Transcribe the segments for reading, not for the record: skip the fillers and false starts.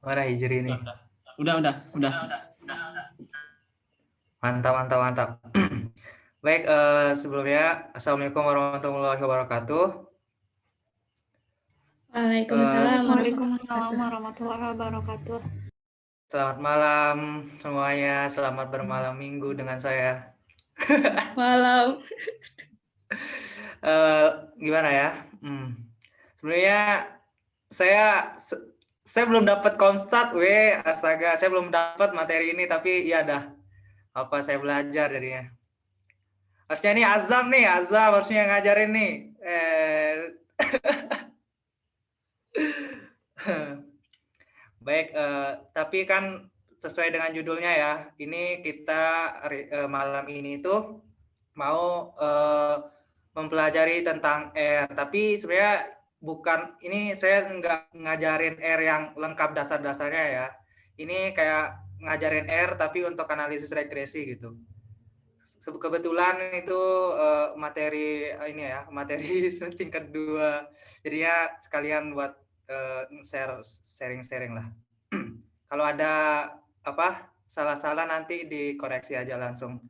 Mana hijri ini? Udah. Mantap, mantap, mantap. Baik, sebelumnya Assalamualaikum warahmatullahi wabarakatuh. Waalaikumsalam Waalaikumsalam warahmatullahi warahmatullahi wabarakatuh. Selamat malam semuanya, selamat bermalam minggu dengan saya. Malam. Gimana ya? Sebenarnya saya belum dapat konstat, astaga, saya belum dapat materi ini, tapi ya dah, apa saya belajar jadinya. Harusnya ini Azam harusnya yang ngajarin nih. Baik, tapi kan sesuai dengan judulnya ya, ini kita malam ini tuh mau mempelajari tentang R, tapi sebenarnya bukan, ini saya nggak ngajarin R yang lengkap dasar-dasarnya ya. Ini kayak ngajarin R tapi untuk analisis regresi gitu. Kebetulan itu materi ini ya, materi tingkat 2. Jadi ya sekalian buat sharing-sharing lah. Kalau ada apa salah-salah nanti dikoreksi aja langsung,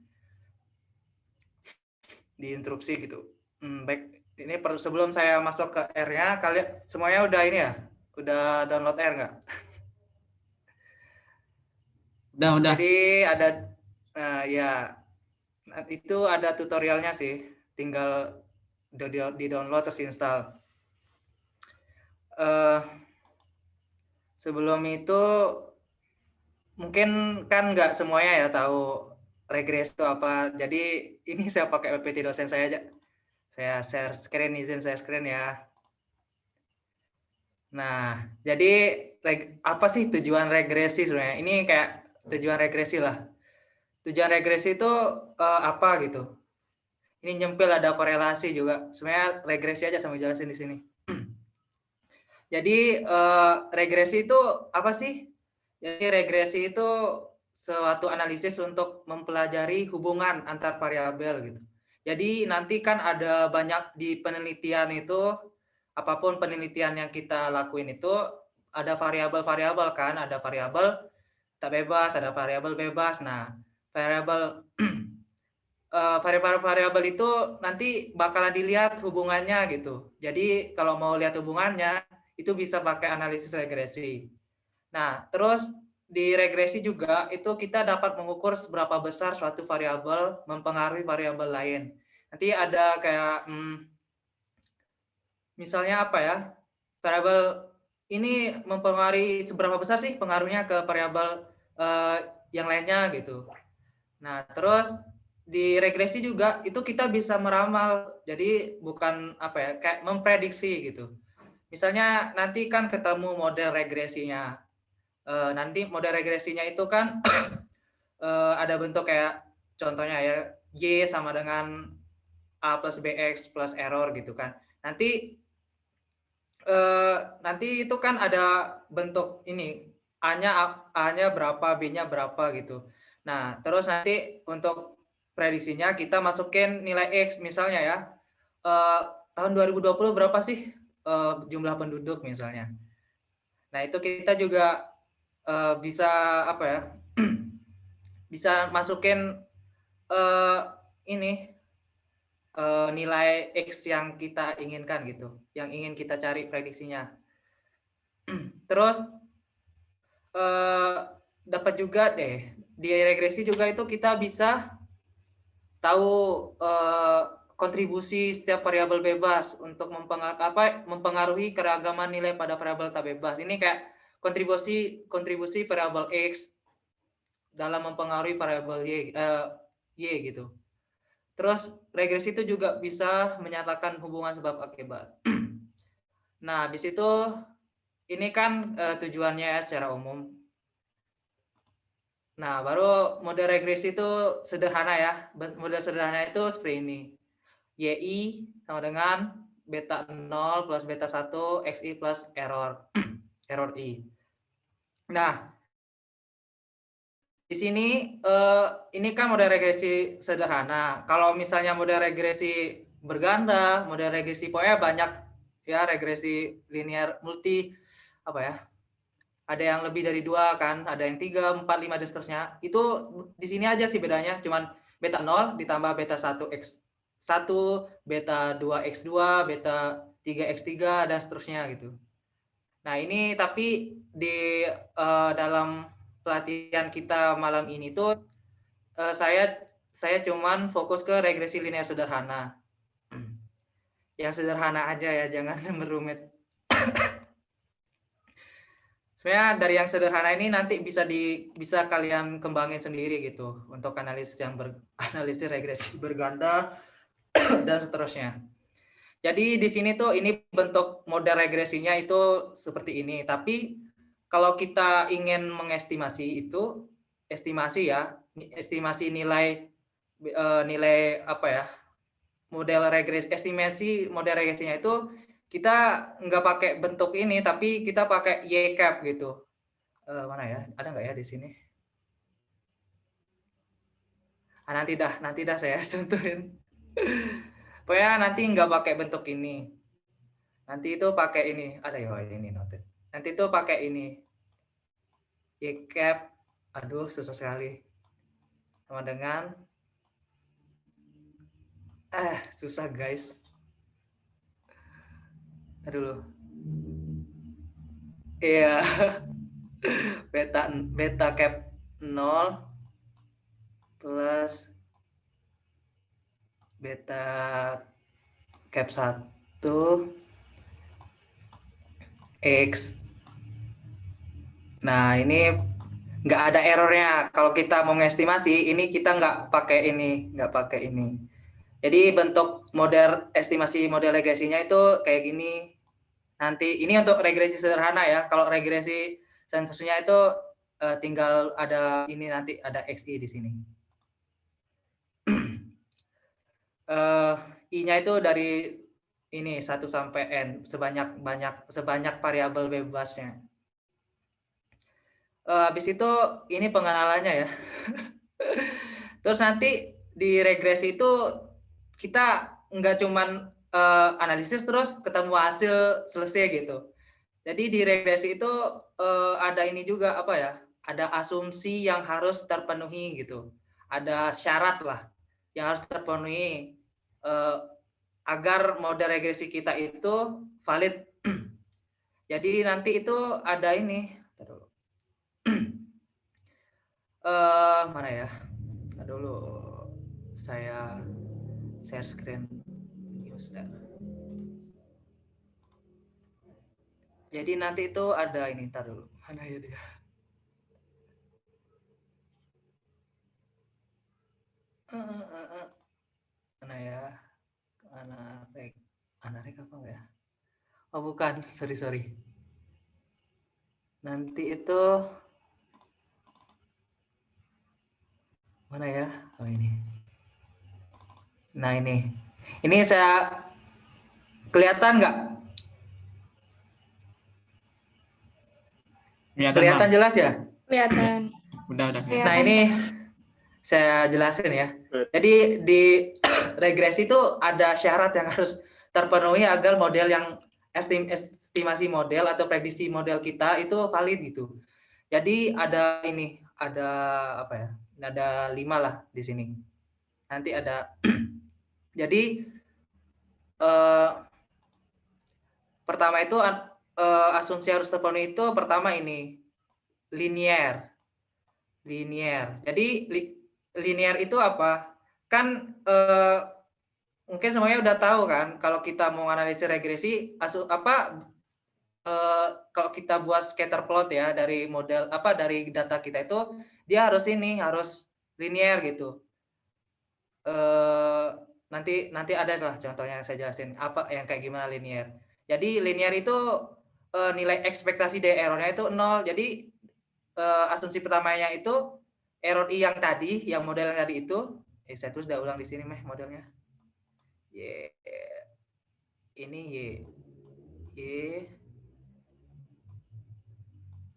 diinterupsi gitu. Baik, ini sebelum saya masuk ke R-nya, kalian semuanya udah ini ya, udah download R nggak? Udah. Jadi ada ya itu ada tutorialnya sih, tinggal di download terus install. Sebelum itu mungkin kan nggak semuanya ya tahu regresi itu apa. Jadi ini saya pakai PPT dosen saya aja. Saya share screen, izin saya screen ya. Nah, jadi apa sih tujuan regresi sebenarnya? Ini kayak tujuan regresi lah. Tujuan regresi itu apa gitu? Ini nyempil ada korelasi juga. Sebenarnya regresi aja sama jelasin di sini. Jadi regresi itu apa sih? Jadi regresi itu suatu analisis untuk mempelajari hubungan antar variabel gitu. Jadi nanti kan ada banyak di penelitian itu, apapun penelitian yang kita lakuin itu ada variabel-variabel kan, ada variabel tak bebas, ada variabel bebas. Nah, variabel variabel itu nanti bakalan dilihat hubungannya gitu. Jadi kalau mau lihat hubungannya itu bisa pakai analisis regresi. Nah, terus di regresi juga itu kita dapat mengukur seberapa besar suatu variabel mempengaruhi variabel lain. Nanti ada kayak misalnya apa ya? Variabel ini mempengaruhi seberapa besar sih pengaruhnya ke variabel yang lainnya gitu. Nah, terus di regresi juga itu kita bisa meramal. Jadi bukan apa ya, kayak memprediksi gitu. Misalnya nanti kan ketemu model regresinya. Nanti model regresinya itu kan ada bentuk kayak contohnya ya Y sama dengan A plus BX plus error gitu kan. Nanti itu kan ada bentuk ini A-nya berapa, B-nya berapa gitu. Nah, terus nanti untuk prediksinya kita masukin nilai X misalnya ya. Tahun 2020 berapa sih jumlah penduduk misalnya. Nah, itu kita juga bisa apa ya? Bisa masukin ini nilai X yang kita inginkan gitu, yang ingin kita cari prediksinya. Terus dapat juga deh di regresi juga itu kita bisa tahu kontribusi setiap variabel bebas untuk mempengaruhi keragaman nilai pada variabel tak bebas. Ini kayak kontribusi variabel X dalam mempengaruhi variabel Y gitu. Terus regresi itu juga bisa menyatakan hubungan sebab akibat. Nah, habis itu ini kan tujuannya secara umum. Nah, baru model regresi itu sederhana ya. Model sederhana itu seperti ini. YI sama dengan beta 0 plus beta 1 XI plus error I. Nah, di sini ini kan model regresi sederhana. Kalau misalnya model regresi berganda, model regresi pokoknya banyak ya, regresi linear multi apa ya? ada yang lebih dari 2 kan, ada yang 3, 4, 5 dan seterusnya. Itu di sini aja sih bedanya, cuman beta 0 ditambah beta 1x1, beta 2x2, beta 3x3 dan seterusnya gitu. Nah, ini tapi di dalam pelatihan kita malam ini tuh saya cuman fokus ke regresi linear sederhana. Yang sederhana aja ya, jangan merumit. Sebenarnya dari yang sederhana ini nanti bisa kalian kembangin sendiri gitu untuk analisis regresi berganda dan seterusnya. Jadi di sini tuh ini bentuk model regresinya itu seperti ini. Tapi kalau kita ingin mengestimasi itu estimasi nilai apa ya? Estimasi model regresinya itu kita nggak pakai bentuk ini, tapi kita pakai Y-cap gitu. Mana ya? Ada nggak ya di sini? Nanti dah saya contohin. Pokoknya nanti nggak pakai bentuk ini. Nanti itu pakai ini. Ada ya ini noted. Nanti itu pakai ini. Y-cap. Aduh, susah sekali. Sama dengan susah guys. Aduh dulu. Iya. beta cap 0 plus beta cap 1 X. Nah, ini nggak ada errornya. Kalau kita mau ngestimasi, ini kita nggak pakai ini. Jadi bentuk estimasi model regresinya itu kayak gini. Nanti ini untuk regresi sederhana ya. Kalau regresi sensusnya itu tinggal ada ini, nanti ada XI di sini. I-nya itu dari ini 1 sampai N, sebanyak variabel bebasnya. Habis itu ini pengenalannya ya. Terus nanti di regresi itu kita nggak cuman analisis terus ketemu hasil selesai gitu. Jadi di regresi itu ada ini juga apa ya? Ada asumsi yang harus terpenuhi gitu. Ada syarat lah yang harus terpenuhi agar model regresi kita itu valid. Jadi nanti itu ada ini. Mana ya? Dulu saya share screen user. Jadi nanti itu ada ini, tar dulu. Mana ya dia? Mana ya? Anarek apa ya? Oh bukan, sorry. Nanti itu mana ya? Oh ini. Nah ini saya kelihatan nggak? Kelihatan jelas ya? Kelihatan. Udah. Nah ini saya jelasin ya. Jadi di regresi itu ada syarat yang harus terpenuhi agar model yang estimasi model atau prediksi model kita itu valid gitu. Jadi ada apa ya? Ada 5 lah di sini. Nanti ada. Jadi pertama itu asumsi harus terpenuhi itu pertama ini linear. Jadi linear itu apa? Kan mungkin semuanya udah tahu kan kalau kita mau analisis regresi kalau kita buat scatter plot ya dari model dari data kita itu dia harus linear gitu. Nanti ada lah contohnya saya jelasin apa yang kayak gimana linear. Jadi linear itu nilai ekspektasi dari errornya itu 0. Jadi asumsi pertamanya itu error I yang model yang tadi itu saya tulis udah ulang di sini modelnya. Ini Y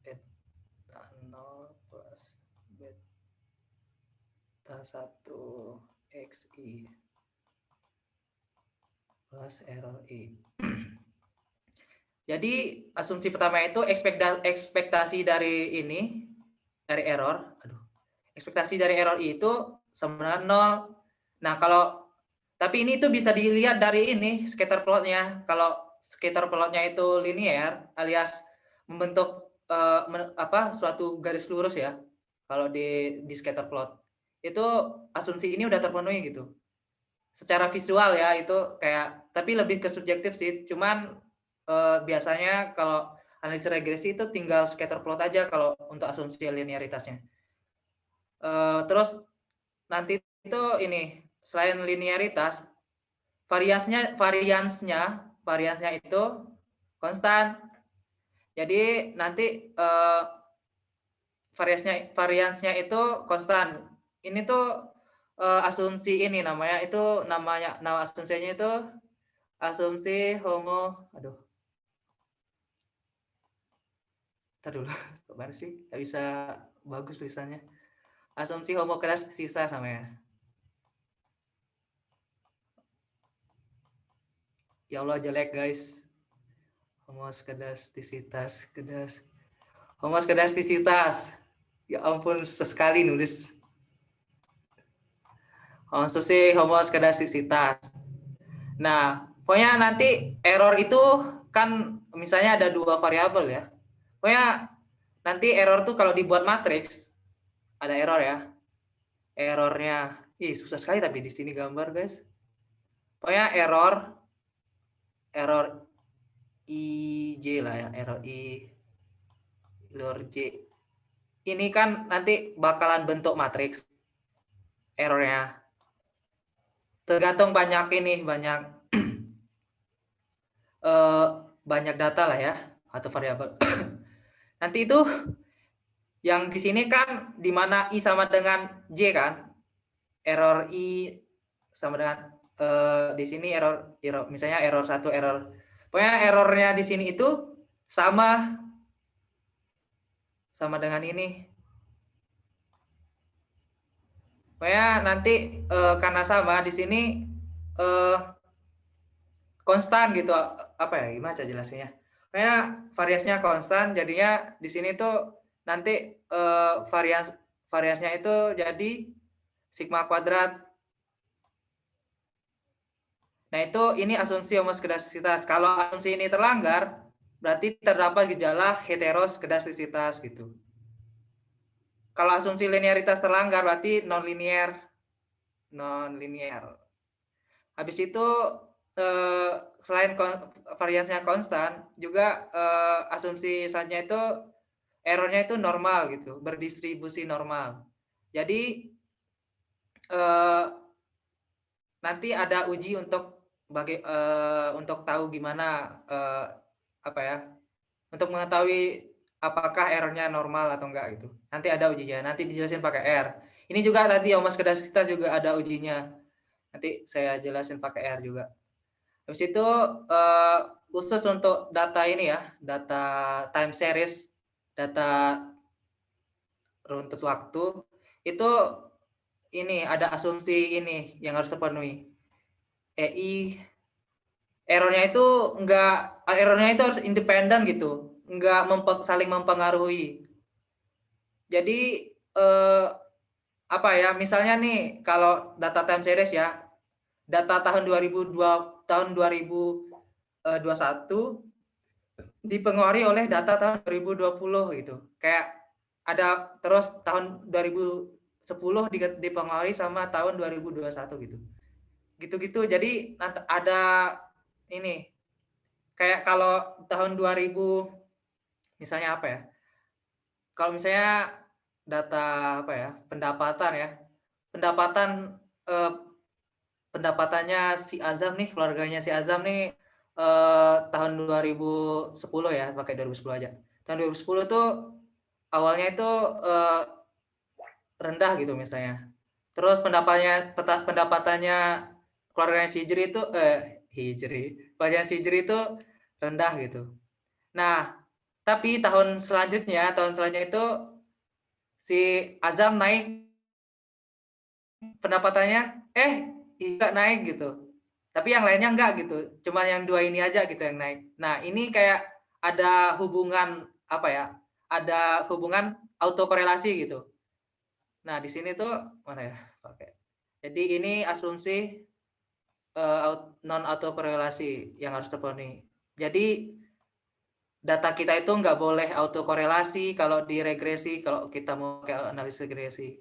beta 0 plus beta 1 XI plus error I. Jadi asumsi pertama itu ekspektasi dari error. Ekspektasi dari error itu sama dengan 0. Nah, tapi ini tuh bisa dilihat dari ini scatter plotnya. Kalau scatter plotnya itu linear alias membentuk suatu garis lurus ya. Kalau di scatter plot itu asumsi ini udah terpenuhi gitu. Secara visual ya itu kayak, tapi lebih ke subjektif sih. Cuman biasanya kalau analisis regresi itu tinggal scatter plot aja kalau untuk asumsi linearitasnya. Terus nanti itu ini selain linearitas, variansnya itu konstan. Jadi nanti variansnya itu konstan. Ini tuh asumsi ini nama asumsinya itu asumsi Ntar dulu, kemana sih? Gak bisa bagus tulisannya. Asumsi homogradisita namanya. Ya Allah jelek guys. Homogradisitas. Ya ampun susah sekali nulis. Asumsi homogradisitas. Nah, pokoknya nanti error itu kan misalnya ada 2 variabel ya. Pokoknya nanti error tuh kalau dibuat matriks ada error ya. Errornya, susah sekali tapi di sini gambar guys. Pokoknya error IJ lah ya, error J. Ini kan nanti bakalan bentuk matriks errornya. Tergantung banyak banyak data lah ya atau variabel. Nanti itu yang di sini kan di mana I sama dengan J kan. Error I sama dengan di sini error misalnya error 1 error. Pokoknya errornya di sini itu sama dengan ini. Pokoknya nanti karena sama di sini konstan gitu, gimana cara jelasinnya? Pokoknya variasinya konstan, jadinya di sini tuh nanti variasinya itu jadi sigma kuadrat. Nah itu ini asumsi homogradisitas. Kalau asumsi ini terlanggar, berarti terdapat gejala heteroskedastisitas gitu. Kalau asumsi linearitas terlanggar berarti non-linear. Habis itu selain variasinya konstan, juga asumsi selanjutnya itu errornya itu normal gitu, berdistribusi normal. Jadi nanti ada uji untuk tahu gimana untuk mengetahui apakah errornya normal atau enggak gitu. Nanti ada ujinya, nanti dijelasin pakai R. Ini juga tadi homogradisitas juga ada ujinya. Nanti saya jelasin pakai R juga. Habis itu khusus untuk data ini ya, data time series, data runtut waktu, itu ini ada asumsi ini yang harus terpenuhi. Errornya itu harus independen gitu, enggak saling mempengaruhi. Jadi misalnya nih kalau data time series ya, data tahun 2021 dipengaruhi oleh data tahun 2020 gitu. Kayak ada terus tahun 2010 dipengaruhi sama tahun 2021 gitu. Gitu-gitu. Jadi ada ini kayak kalau tahun 2000 misalnya kalau misalnya data pendapatan ya. Pendapatannya si Azam nih, keluarganya si Azam nih tahun 2010 ya, pakai 2010 aja. Tahun 2010 tuh awalnya itu rendah gitu misalnya. Terus pendapatannya keluarganya si Hijri itu keluarganya si Hijri itu rendah gitu. Nah, tapi tahun selanjutnya itu si Azam naik pendapatannya enggak naik gitu. Tapi yang lainnya enggak gitu. Cuman yang 2 ini aja gitu yang naik. Nah, ini kayak ada hubungan apa ya? Ada hubungan autokorelasi gitu. Nah, di sini tuh mana ya? Oke. Jadi ini asumsi non autokorelasi yang harus terpenuhi. Jadi data kita itu nggak boleh autokorelasi kalau di regresi, kalau kita mau pakai analisis regresi.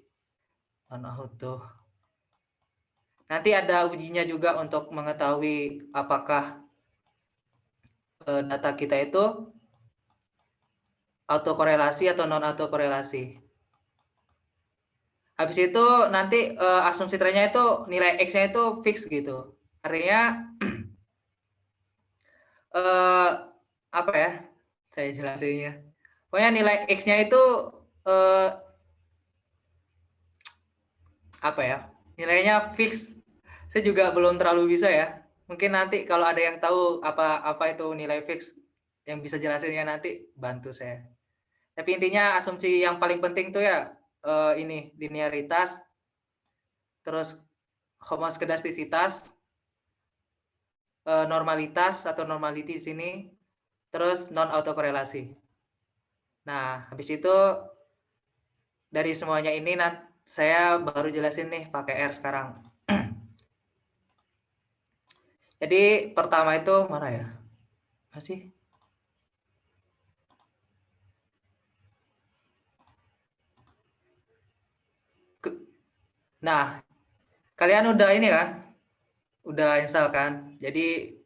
Non auto. Nanti ada ujinya juga untuk mengetahui apakah data kita itu autokorelasi atau non autokorelasi. Habis itu nanti asumsi trennya itu nilai X-nya itu fix gitu. Artinya apa ya? Saya jelasinnya. Pokoknya nilai X-nya itu apa ya? Nilainya fix. Saya juga belum terlalu bisa ya. Mungkin nanti kalau ada yang tahu apa itu nilai fix yang bisa jelasinnya nanti bantu saya. Tapi intinya asumsi yang paling penting tuh ya ini linearitas, terus homoskedastisitas, normalitas atau normality di sini, terus non autokorelasi. Nah, habis itu dari semuanya ini saya baru jelasin nih pakai R sekarang. Jadi pertama itu mana ya? Masih? Nah, kalian udah ini kan? Udah install kan? Jadi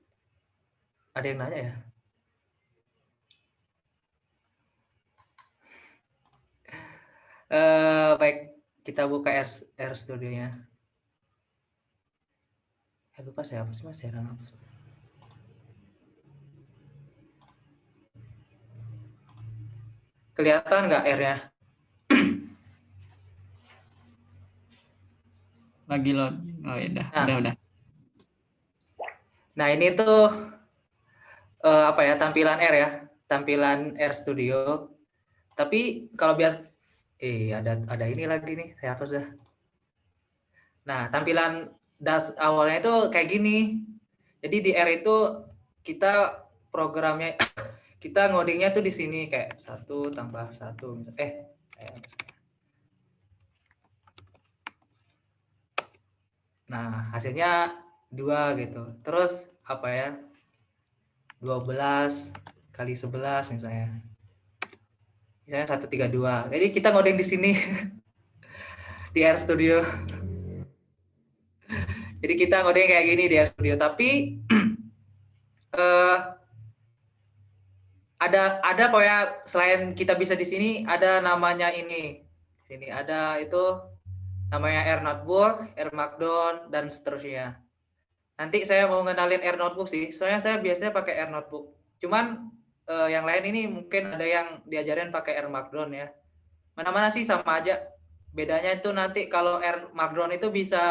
ada yang nanya ya? Baik, kita buka R Studio-nya. Lupa saya hapus, Mas. Saya hapus. Kelihatan nggak R-nya? Lagi load. Oh ya udah. Nah, ini tuh apa ya, tampilan R ya, tampilan R Studio. Tapi kalau biasa ada ini lagi nih, saya hapus dah. Nah, tampilan awalnya itu kayak gini. Jadi di R itu kita programnya kita ngodingnya tuh di sini kayak 1 tambah 1 nah, hasilnya 2 gitu. Terus apa ya? 12 kali 11 misalnya. Misalnya 132. Jadi kita ngoding di sini di R Studio. Jadi kita ngoding kayak gini di R Studio, tapi ada pokoknya selain kita bisa di sini ada namanya ini. Sini ada itu namanya R Notebook, R Markdown dan seterusnya. Nanti saya mau ngenalin R Notebook sih. Soalnya saya biasanya pakai R Notebook. Cuman yang lain ini mungkin ada yang diajarin pakai R Markdown ya. Mana-mana sih sama aja. Bedanya itu nanti kalau R Markdown itu bisa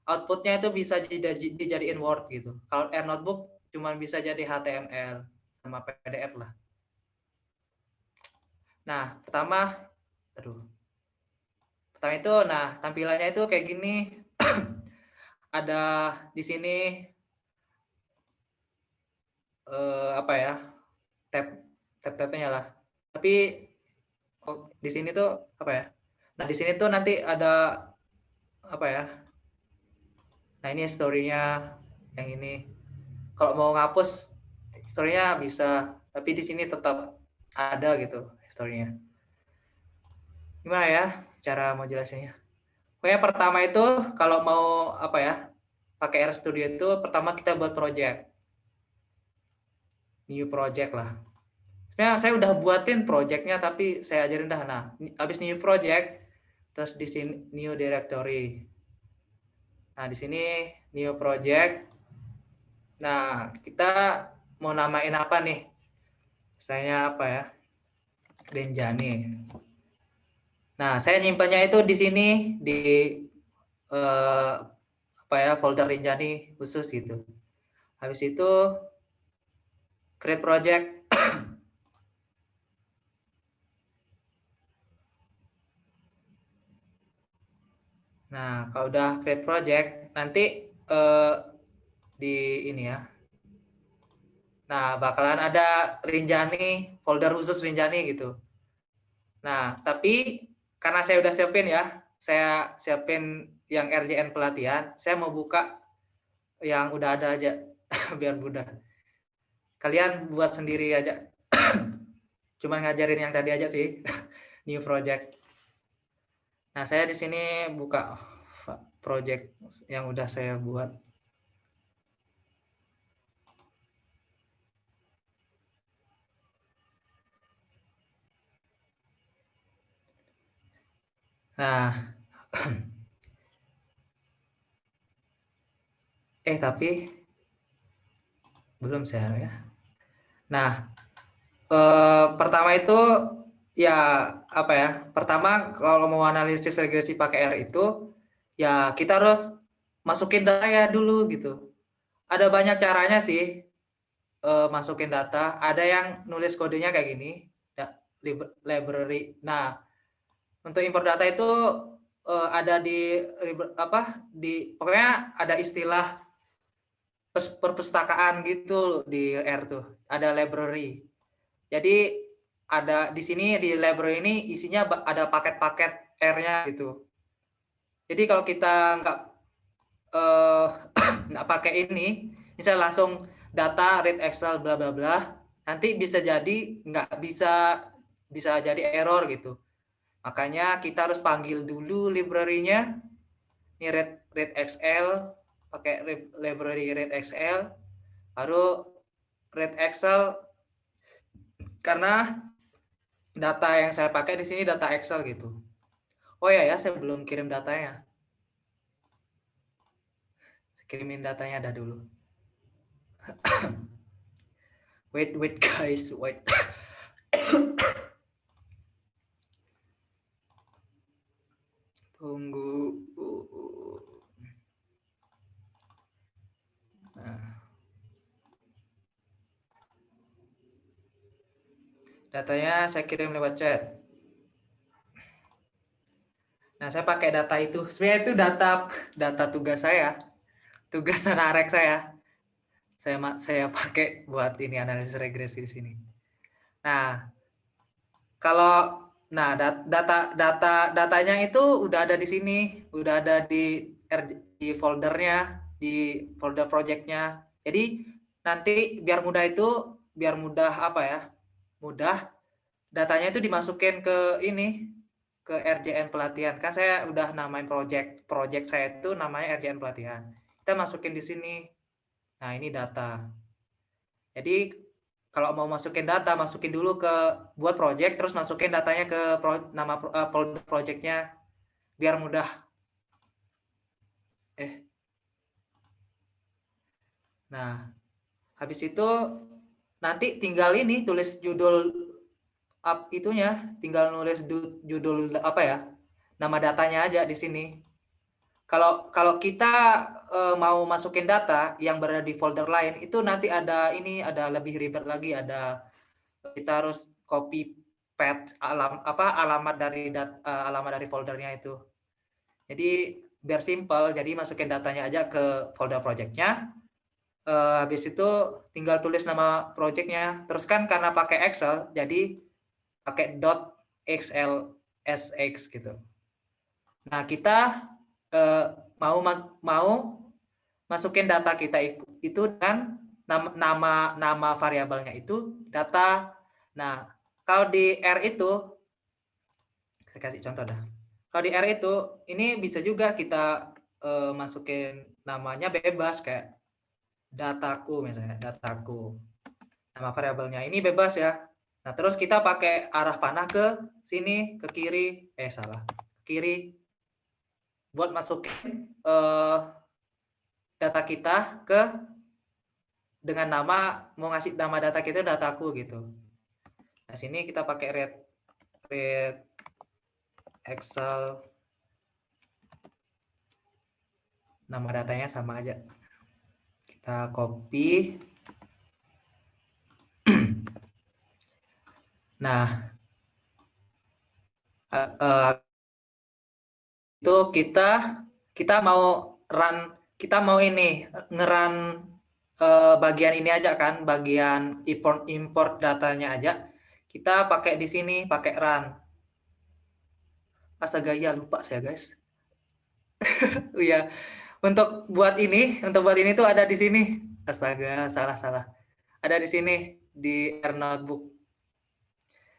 outputnya itu bisa dijadiin Word gitu. Kalau R Notebook cuma bisa jadi HTML sama PDF lah. Nah, pertama itu, nah tampilannya itu kayak gini. Ada di sini apa ya, tab-tabnya lah. Tapi di sini tuh apa ya? Nah, di sini tuh nanti ada apa ya? Nah, ini story-nya yang ini. Kalau mau ngapus story-nya bisa, tapi di sini tetap ada gitu story-nya. Gimana ya cara mau jelasinnya? Pokoknya pertama itu kalau mau apa ya? Pakai R Studio itu pertama kita buat project. New project lah. Sebenarnya saya udah buatin projectnya tapi saya ajarin dah. Nah, habis new project terus di sini new directory. Nah, di sini new project. Nah, kita mau namain apa nih? Misalnya apa ya? Renjani. Nah, saya nyimpannya itu di sini di apa ya, folder Rinjani khusus gitu. Habis itu create project. Nah, kalau udah create project, nanti di ini ya. Nah, bakalan ada Rinjani, folder khusus Rinjani gitu. Nah, tapi karena saya udah siapin ya, saya siapin yang RJN pelatihan, saya mau buka yang udah ada aja biar mudah. Kalian buat sendiri aja. Cuma ngajarin yang tadi aja sih, new project. Nah, saya di sini buka project yang udah saya buat. Nah, tapi belum saya ya. Nah, pertama itu ya apa ya? Pertama kalau mau analisis regresi pakai R itu ya kita harus masukin data ya dulu gitu. Ada banyak caranya sih masukin data. Ada yang nulis kodenya kayak gini, library. Nah, untuk impor data itu ada di pokoknya ada istilah perpustakaan gitu di R tuh. Ada library. Jadi ada di sini di library ini isinya ada paket-paket R-nya gitu. Jadi kalau kita nggak pakai ini, misalnya langsung data read Excel bla bla bla, nanti bisa jadi nggak bisa jadi error gitu. Makanya kita harus panggil dulu library-nya. Ini read Excel, pakai library read Excel, baru read Excel karena data yang saya pakai di sini data Excel gitu. Oh ya, saya belum kirim datanya. Saya kirimin datanya dah dulu. wait guys, wait. Tunggu. Datanya saya kirim lewat chat. Nah, saya pakai data itu. Sebenarnya itu data tugas saya. Tugas Anarek saya. Saya pakai buat ini analisis regresi di sini. Nah, datanya itu udah ada di sini, udah ada di foldernya, di folder projectnya. Jadi nanti biar mudah apa ya? Mudah datanya itu dimasukin ke ini, ke RJN pelatihan. Kan saya udah namain project saya itu namanya RJN pelatihan. Kita masukin di sini. Nah, ini data. Jadi kalau mau masukin data, masukin dulu buat project, terus masukin datanya ke nama folder projectnya biar mudah. Nah, habis itu nanti tinggal ini tulis judul tinggal nulis judul apa ya, nama datanya aja di sini. Kalau kita mau masukin data yang berada di folder lain itu nanti ada lebih ribet lagi, kita harus copy paste alamat dari foldernya itu. Jadi biar simple, jadi masukin datanya aja ke folder projectnya. Habis itu tinggal tulis nama projectnya. Terus kan karena pakai Excel, jadi pakai .xlsx gitu. Nah, kita mau masukin data kita itu dan nama variabelnya itu data. Nah, kalau di R itu saya kasih contoh dah. Kalau di R itu ini bisa juga kita masukin namanya bebas kayak dataku misalnya, dataku. Nama variabelnya ini bebas ya. Nah, terus kita pakai arah panah ke sini, ke kiri. Salah. Ke kiri. Buat masukin data kita dengan mau ngasih nama data kita dataku gitu. Nah, sini kita pakai read Excel. Nama datanya sama aja. Kita copy. Nah, itu kita mau ngerun bagian ini aja kan, bagian import datanya aja. Kita pakai di sini, pakai run. Astaga, ya lupa saya guys. Oh iya, untuk buat ini tuh ada di sini. Astaga, salah. Ada di sini di R Notebook.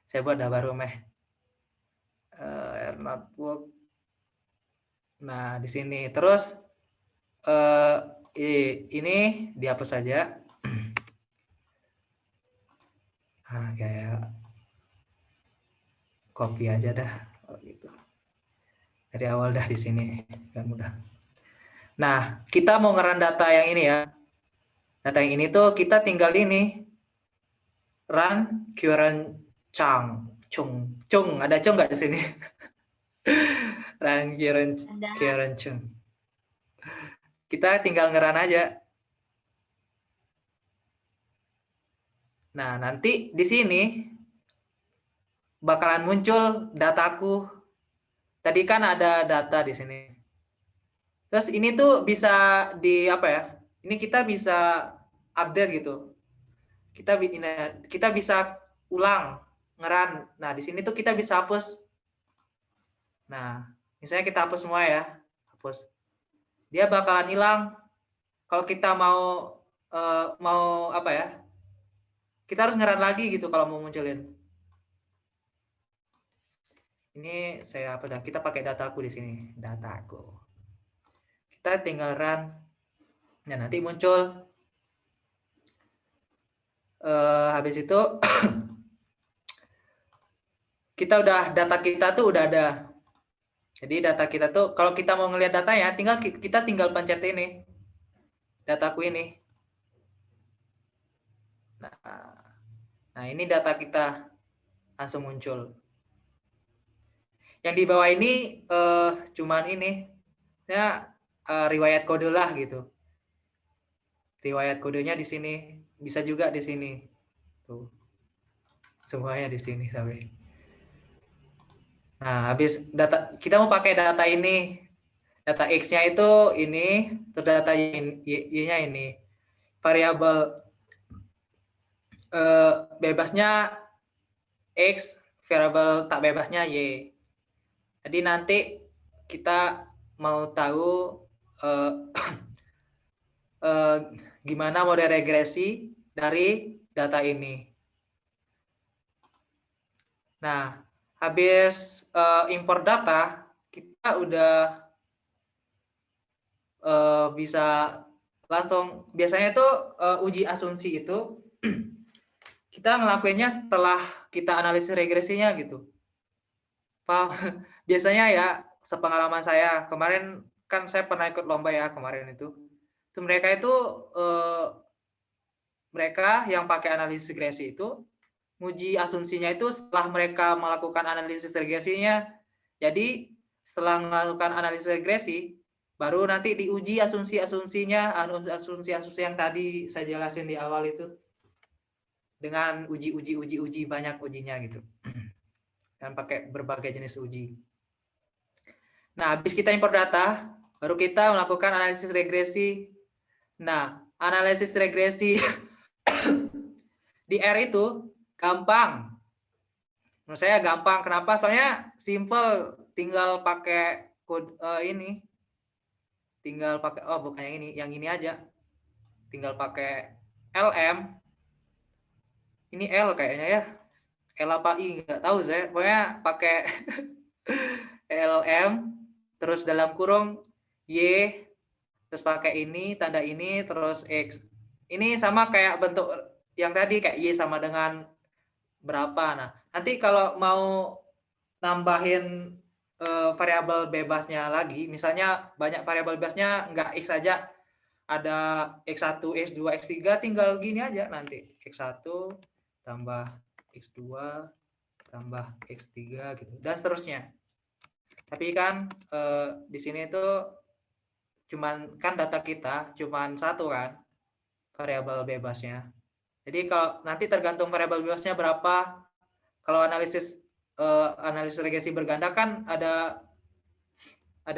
Saya buat dah baru R Notebook. Nah, di sini. Terus ini dihapus saja. Kayak copy aja dah gitu. Dari awal dah di sini kan mudah. Nah, kita mau ngeran data yang ini ya. Data yang ini tuh kita tinggal ini run current chung. Ada chung nggak di sini? Run current chung. Kita tinggal ngeran aja. Nah, nanti di sini bakalan muncul dataku. Tadi kan ada data di sini. Terus ini tuh bisa di apa ya? Ini kita bisa update gitu. Kita bisa ulang ngeran. Nah, di sini tuh kita bisa hapus. Nah, misalnya kita hapus semua ya. Hapus. Dia bakalan hilang. Kalau kita mau apa ya? Kita harus ngeran lagi gitu kalau mau munculin. Ini saya apa dah? Kita pakai dataku di sini, dataku. Kita tinggal run. Nah, nanti muncul. Habis itu data kita tuh udah ada. Jadi data kita tuh kalau kita mau ngelihat datanya, kita tinggal pencet ini. Dataku ini. Nah, ini data kita langsung muncul. Yang di bawah ini cuman ini ya riwayat kode lah gitu. Riwayat kodenya di sini, bisa juga di sini. Tuh. Semuanya di sini tapi. Nah, habis data kita mau pakai data ini. Data X-nya itu ini, terus data Y-nya ini. Variabel bebasnya X, variabel tak bebasnya Y. Jadi nanti kita mau tahu gimana model regresi dari data ini. Nah, habis import data, kita udah bisa langsung, biasanya itu uji asumsi itu kita ngelakuinnya setelah kita analisis regresinya gitu. Biasanya ya, sepengalaman saya, kemarin kan saya pernah ikut lomba ya kemarin itu mereka itu mereka yang pakai analisis regresi itu nguji asumsinya itu setelah mereka melakukan analisis regresinya. Jadi setelah melakukan analisis regresi baru nanti diuji asumsi-asumsinya, asumsi yang tadi saya jelasin di awal itu dengan uji banyak ujinya gitu. Dan pakai berbagai jenis uji. Nah, habis kita import data, baru kita melakukan analisis regresi. Nah, analisis regresi di R itu gampang. Menurut saya gampang. Kenapa? Soalnya simple, tinggal pakai kode ini. Tinggal pakai bukan yang ini aja. Tinggal pakai LM. Ini L kayaknya ya. L apa I nggak tahu saya. Pokoknya pakai LM terus dalam kurung Y terus pakai ini tanda ini terus X. Ini sama kayak bentuk yang tadi kayak Y sama dengan berapa. Nah, nanti kalau mau nambahin variabel bebasnya lagi, misalnya banyak variabel bebasnya nggak X saja, ada X1, X2, X3, tinggal gini aja nanti. X1 tambah X2 tambah X3 gitu dan seterusnya. Tapi kan di sini itu cuman kan data kita cuman satu kan variabel bebasnya. Jadi kalau nanti tergantung variabel bebasnya berapa. Kalau analisis regresi berganda kan ada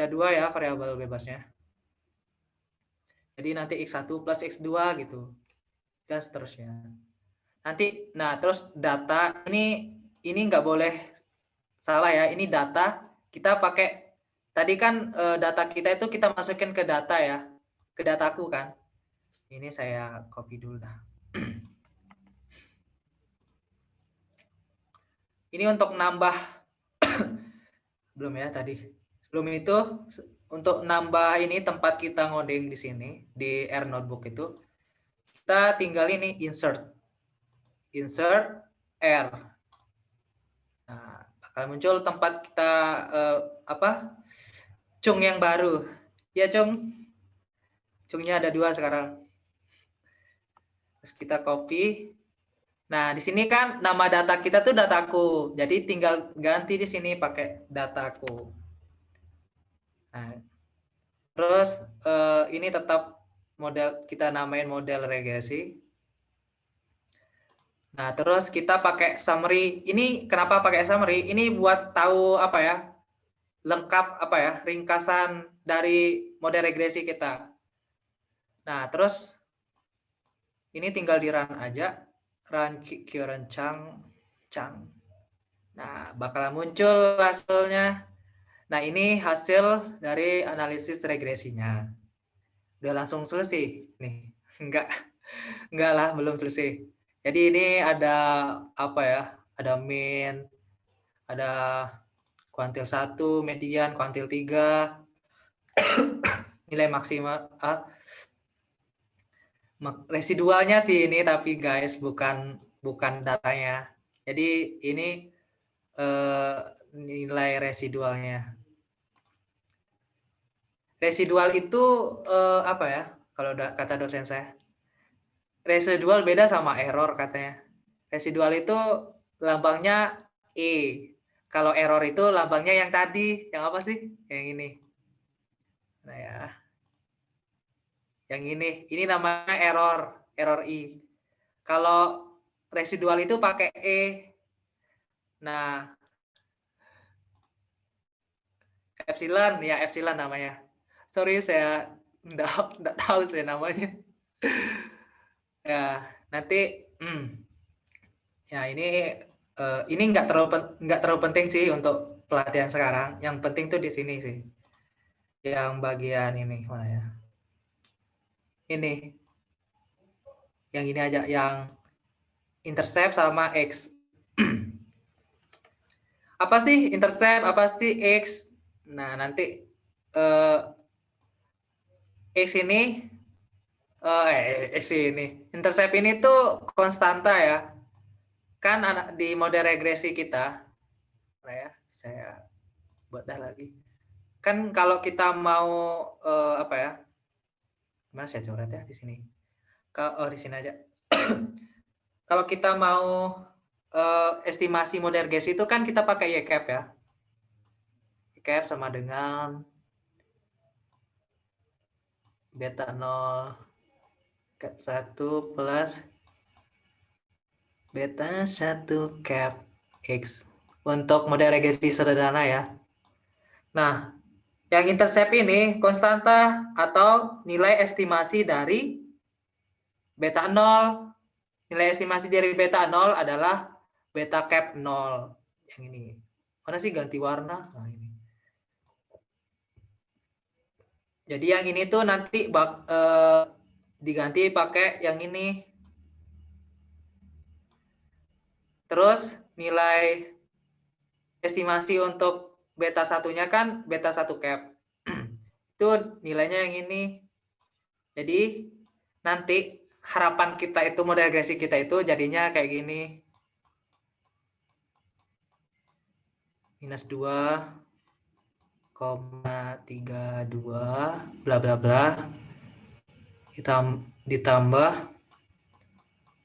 dua ya variabel bebasnya. Jadi nanti X1 plus X2 gitu. Dan seterusnya. Nanti, nah terus data, ini nggak boleh salah ya, ini data, kita pakai, tadi kan data kita itu kita masukin ke data ya, ke dataku kan. Ini saya copy dulu dah. Ini untuk nambah, belum ya tadi. Sebelum itu, untuk nambah ini tempat kita ngoding di sini, di R Notebook itu, kita tinggal ini insert R. Nah, bakal muncul tempat kita cung yang baru. Ya cung, cungnya ada 2 sekarang. Terus kita copy. Nah, di sini kan nama data kita tuh dataku. Jadi tinggal ganti di sini pakai dataku. Nah, terus ini tetap model, kita namain model regresi. Nah, terus kita pakai summary. Ini kenapa pakai summary? Ini buat tahu apa ya? Lengkap apa ya? Ringkasan dari model regresi kita. Nah, terus ini tinggal di run aja. Run current chunk. Nah, bakal muncul hasilnya. Nah, ini hasil dari analisis regresinya. Udah langsung selesai nih. Enggak lah, belum selesai. Jadi ini ada apa ya? Ada mean, ada kuantil 1, median, kuantil 3, nilai maksimal, residualnya sih ini, tapi guys bukan datanya. Jadi ini nilai residualnya. Residual itu apa ya? Kalau kata dosen saya, residual beda sama error katanya. Residual itu lambangnya E. Kalau error itu lambangnya yang tadi, yang apa sih? Yang ini. Nah ya. Yang ini namanya error I. Kalau residual itu pakai E. Nah, epsilon, ya epsilon namanya. Sorry, saya enggak tahu saya namanya. Ya, nanti ya ini enggak terlalu penting sih untuk pelatihan sekarang. Yang penting tuh di sini sih. Yang bagian ini mana ya? Ini. Yang ini aja, yang intercept sama X. Apa sih intercept, apa sih X? Nah, nanti X ini intercept ini tuh konstanta ya. Kan di model regresi kita, nah ya, saya buat dah lagi. Kan kalau kita mau apa ya? Mana saya coret ya di sini. Di sini aja. Kalau kita mau estimasi model regresi itu kan kita pakai YCAP ya. YCAP sama dengan beta 0 cap 1 plus beta 1 cap X untuk model regresi sederhana ya. Nah, yang intercept ini konstanta atau nilai estimasi dari beta 0. Nilai estimasi dari beta 0 adalah beta cap 0. Yang ini. Mana sih ganti warna? Nah, ini. Jadi yang ini tuh nanti diganti pakai yang ini. Terus nilai estimasi untuk beta satunya kan beta 1 cap. Itu nilainya yang ini. Jadi nanti harapan kita itu model regresi kita itu jadinya kayak gini. -2,32 bla bla bla. Ditambah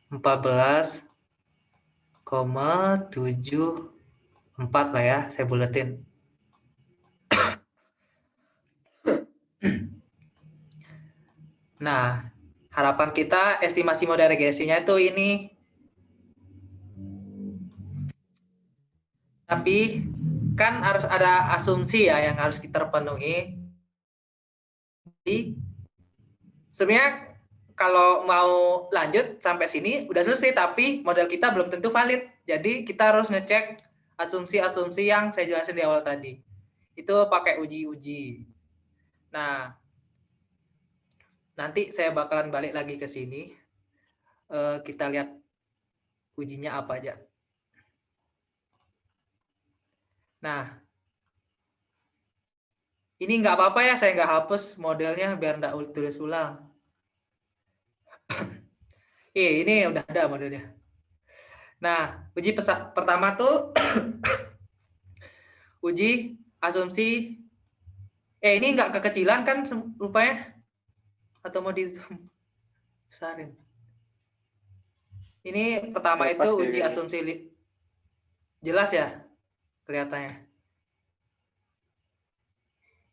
14,74 lah ya, saya buletin. Nah, harapan kita estimasi model regresinya itu ini. Tapi kan harus ada asumsi ya yang harus kita penuhi. Jadi sebenarnya kalau mau lanjut sampai sini udah selesai, tapi model kita belum tentu valid. Jadi kita harus ngecek asumsi-asumsi yang saya jelasin di awal tadi. Itu pakai uji-uji. Nah, nanti saya bakalan balik lagi ke sini. Kita lihat ujinya apa aja. Nah, ini nggak apa-apa ya, saya nggak hapus modelnya biar nggak tulis ulang. Ini udah ada modelnya. Nah, uji pertama tuh uji asumsi. Ini nggak kekecilan kan rupanya? Atau mau di zoom besarin? Ini pertama itu uji asumsi. Jelas ya kelihatannya?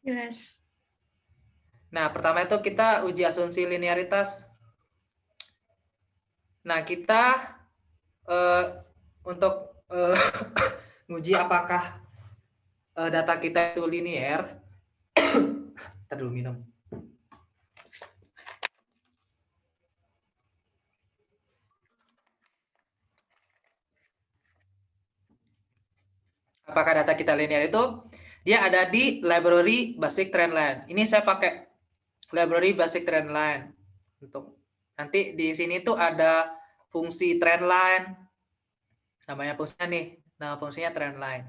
Jelas. Nah, pertama itu kita uji asumsi linearitas. Nah, kita untuk nguji apakah data kita itu linear. Ntar dulu minum. Apakah data kita linear itu dia ada di library basic trendline. Ini saya pakai library basic trendline untuk nanti di sini tuh ada fungsi trendline, namanya fungsinya nih, nama fungsinya trendline.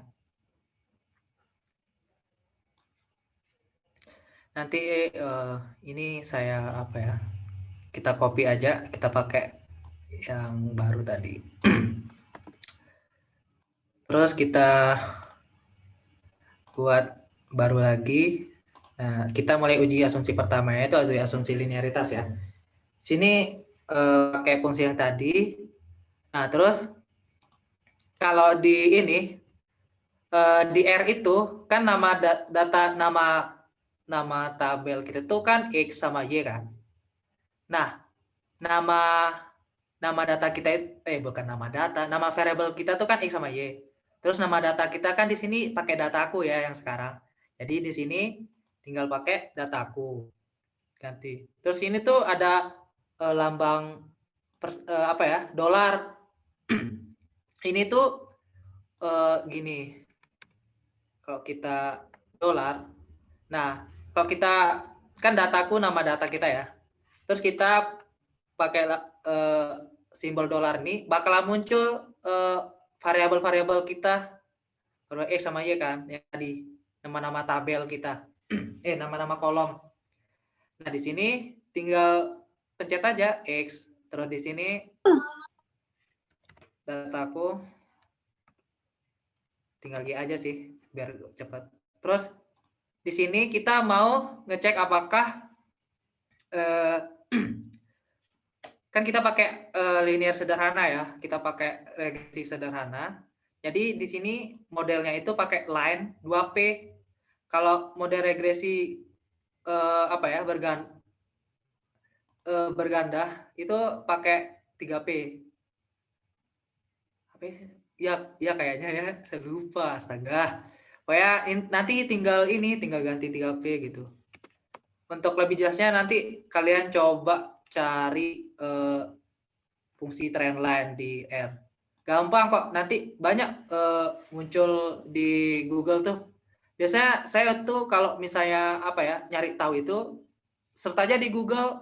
Nanti ini saya apa ya? Kita copy aja, kita pakai yang baru tadi. Terus kita buat baru lagi. Nah, kita mulai uji asumsi pertama, yaitu asumsi linearitas ya. Sini pakai fungsi yang tadi. Nah, terus kalau di ini di R itu kan nama data nama tabel kita tuh kan X sama Y kan. Nah, nama data kita bukan nama data, nama variable kita tuh kan X sama Y. Terus nama data kita kan di sini pakai dataku ya yang sekarang. Jadi di sini tinggal pakai dataku. Ganti. Terus ini tuh ada lambang apa ya? Dolar. Ini tuh gini. Kalau kita dolar. Nah, kalau kita kan dataku nama data kita ya. Terus kita pakai simbol dolar ini bakalan muncul variabel-variabel kita X sama Y kan yang tadi nama-nama tabel kita nama-nama kolom. Nah di sini tinggal pencet aja X, terus di sini dataku tinggal Y aja sih biar cepat. Terus di sini kita mau ngecek apakah kan kita pakai linear sederhana ya, kita pakai regresi sederhana. Jadi di sini modelnya itu pakai line 2P. Kalau model regresi berganda itu pakai 3P. Apa ya kayaknya ya, saya lupa, astaga. Pokoknya nanti tinggal ganti 3P gitu. Untuk lebih jelasnya nanti kalian coba cari fungsi trendline di R. Gampang kok, nanti banyak muncul di Google tuh. Biasanya saya tuh kalau misalnya nyari tahu itu, search aja di Google,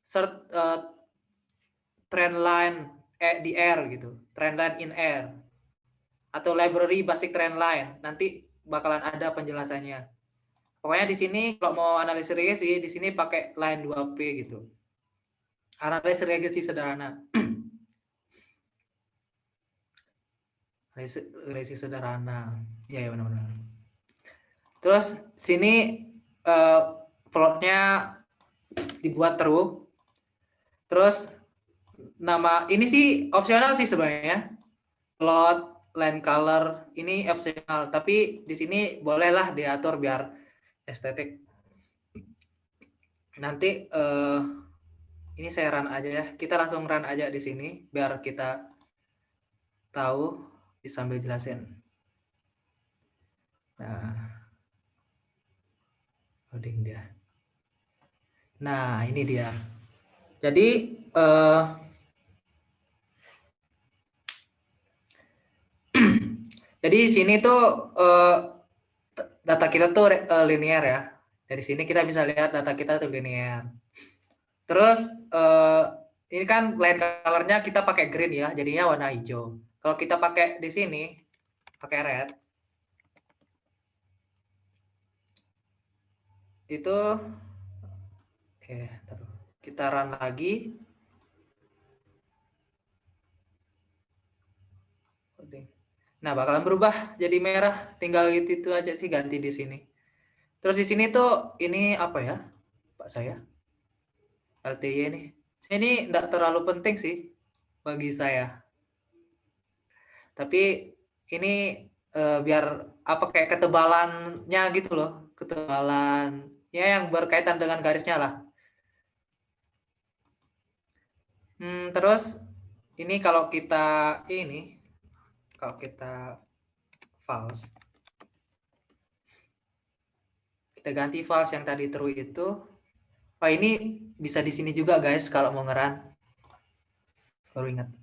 search trendline di R gitu, trendline in R, atau library basic trendline. Nanti bakalan ada penjelasannya. Pokoknya di sini kalau mau analisis regresi di sini pakai line 2P gitu. Analisis regresi sederhana. Regresi sederhana. Ya benar-benar. Terus sini plotnya dibuat terus. Terus nama ini sih opsional sih sebenarnya. Plot, line color ini opsional, tapi di sini bolehlah diatur biar estetik. Nanti ini saya run aja ya. Kita langsung run aja di sini biar kita tahu sambil jelasin. Nah, loading dia. Nah, ini dia. Jadi jadi sini tuh data kita tuh linear ya. Dari sini kita bisa lihat data kita tuh linear. Terus ini kan line color-nya kita pakai green ya, jadinya warna hijau. Kalau kita pakai di sini pakai red, itu kita run lagi. Nah, bakalan berubah jadi merah. Tinggal itu aja sih, ganti di sini. Terus di sini tuh ini apa ya, Pak saya? LTY nih. Ini enggak terlalu penting sih bagi saya. Tapi ini biar apa kayak ketebalannya gitu loh, ketebalan ya yang berkaitan dengan garisnya lah. Terus ini kalau kita false, kita ganti false yang tadi true itu. Oh, ini bisa di sini juga guys kalau mau ngeran. Baru ingat.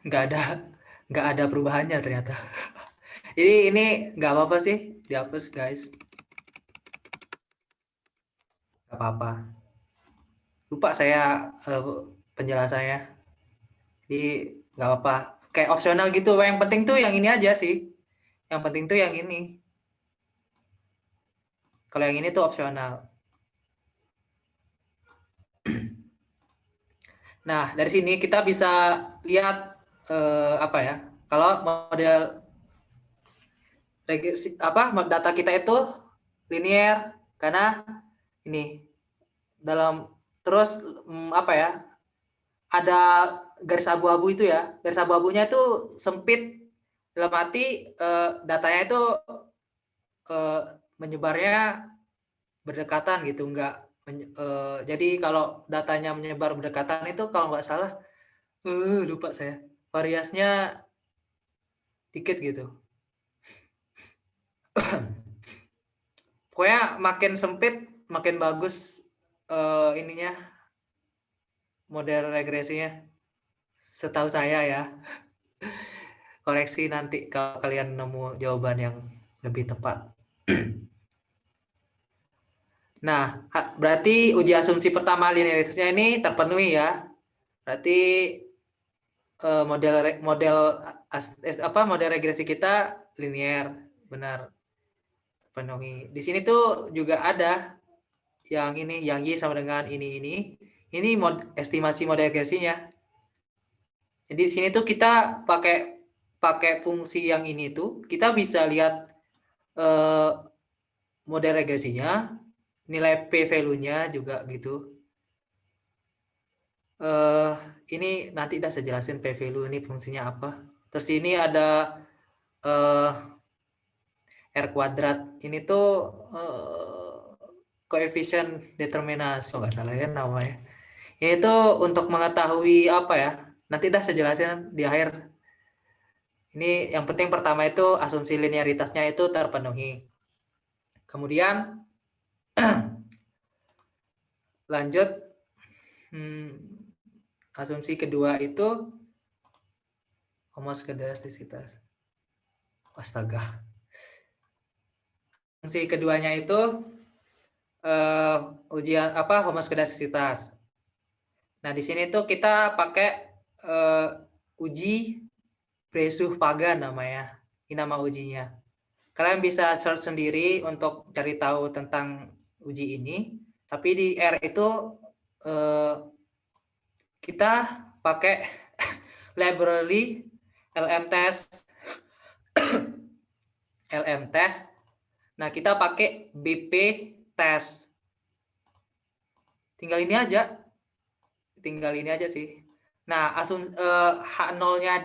Nggak ada perubahannya ternyata. Jadi ini nggak apa-apa sih dihapus guys. Nggak apa-apa. Lupa saya penjelasannya. Jadi nggak apa-apa. Kayak opsional gitu. Yang penting tuh yang ini aja sih. Yang penting tuh yang ini. Kalau yang ini tuh opsional. Nah, dari sini kita bisa lihat apa ya? Kalau model data kita itu linear karena ini dalam terus apa ya? Ada garis abu-abu itu ya. Garis abu-abunya itu sempit dalam arti datanya itu menyebarnya berdekatan gitu, enggak jadi kalau datanya menyebar berdekatan itu kalau nggak salah lupa saya variasinya dikit gitu. Pokoknya makin sempit makin bagus ininya model regresinya setahu saya ya. Koreksi nanti kalau kalian nemu jawaban yang lebih tepat. Nah, berarti uji asumsi pertama linearitasnya ini terpenuhi ya. Berarti model regresi kita linear, benar penuhi. Di sini tuh juga ada yang ini, yang Y sama dengan ini. Ini estimasi model regresinya. Jadi di sini tuh kita pakai fungsi yang ini tuh kita bisa lihat model regresinya, nilai P value-nya juga gitu. Ini nanti udah saya jelasin P value ini fungsinya apa. Terus ini ada R kuadrat. Ini tuh koefisien determinasi, nggak salah ya namanya. Ini tuh untuk mengetahui apa ya? Nanti udah saya jelasin di akhir. Ini yang penting pertama itu asumsi linearitasnya itu terpenuhi. Kemudian lanjut asumsi kedua itu homoskedastisitas. Astaga. Asumsi keduanya itu ujian homoskedastisitas. Nah, di sini tuh kita pakai uji Bresuh-Pagan namanya. Ini nama ujinya. Kalian bisa search sendiri untuk cari tahu tentang uji ini. Tapi di R itu kita pakai library LMTest. LMTest. Nah, kita pakai BP test. Tinggal ini aja sih. Nah, H0-nya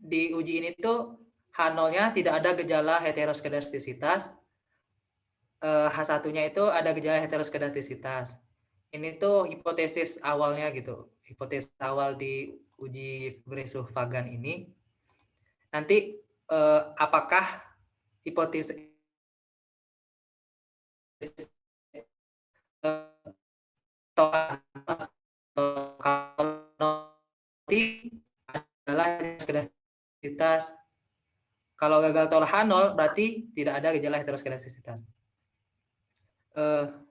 di uji ini tuh H0-nya tidak ada gejala heteroskedastisitas. H1-nya itu ada gejala heteroskedastisitas. Ini tuh hipotesis awalnya gitu. Hipotesis awal di uji Bresuh-Pagan ini. Nanti apakah hipotesis adalah heteroskedasitas. Kalau gagal tolak H0 berarti tidak ada gejala heteroskedasitas.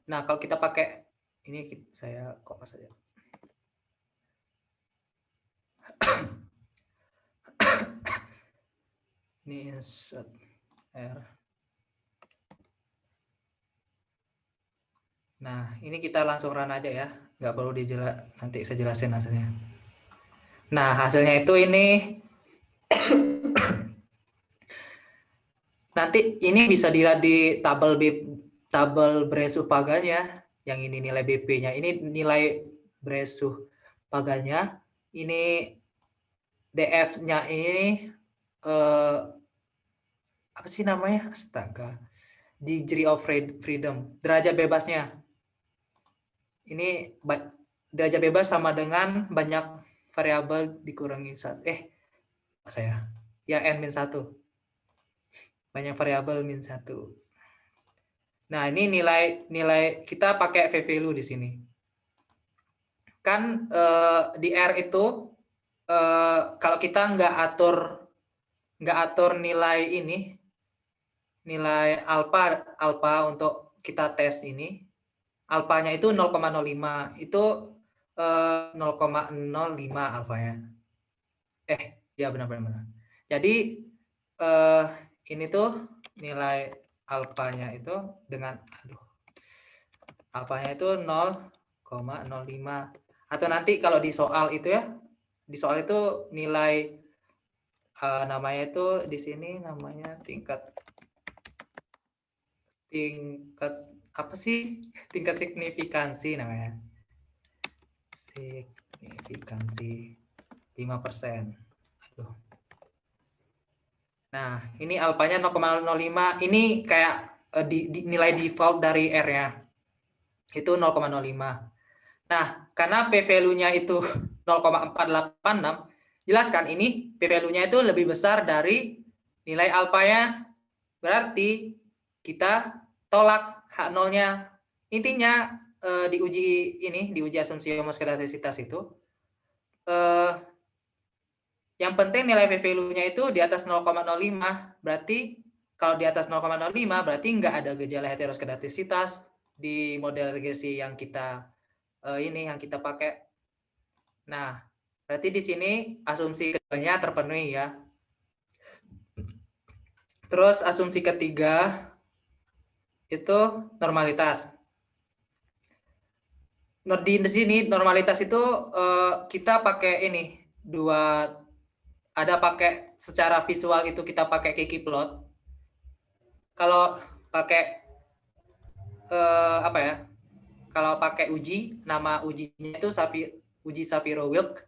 Nah, kalau kita pakai ini, saya kopas saja. Ini insert R. Nah, ini kita langsung run aja ya, nggak perlu nanti saya jelasin hasilnya. Nah, hasilnya itu ini nanti ini bisa dilihat di tabel Bresuh Paganya. Yang ini nilai BP-nya, ini nilai Bresuh Paganya, ini DF-nya ini apa sih namanya? Astaga. Degree of freedom, derajat bebasnya. Ini derajat bebas sama dengan banyak variabel dikurangi N-1. Banyak variabel -1. Nah, ini nilai kita pakai v-value di sini. Kan di R itu kalau kita nggak atur nilai alfa untuk kita tes ini, alfanya itu 0,05, itu 0,05 alfanya. Ya benar. Jadi ini tuh nilai alfanya itu dengan alfanya itu 0,05. Atau nanti kalau di soal itu ya, di soal itu nilai namanya itu di sini namanya tingkat apa sih? Tingkat signifikansi namanya. Signifikansi 5%. Nah, ini alfanya 0,05. Ini kayak nilai default dari R-nya. Itu 0,05. Nah, karena p-value-nya itu 0,486, jelas kan ini p-value-nya itu lebih besar dari nilai alfanya. Berarti kita tolak H0-nya. Intinya diuji asumsi homoskedastisitas itu yang penting nilai p-value-nya itu di atas 0,05. Berarti kalau di atas 0,05 berarti nggak ada gejala heteroskedastisitas di model regresi yang kita pakai. Nah, berarti di sini asumsi keduanya terpenuhi ya. Terus asumsi ketiga itu normalitas. Di sini normalitas itu kita pakai ini pakai secara visual itu kita pakai Kiki plot. Kalau pakai kalau pakai uji, nama ujinya itu uji Shapiro-Wilk.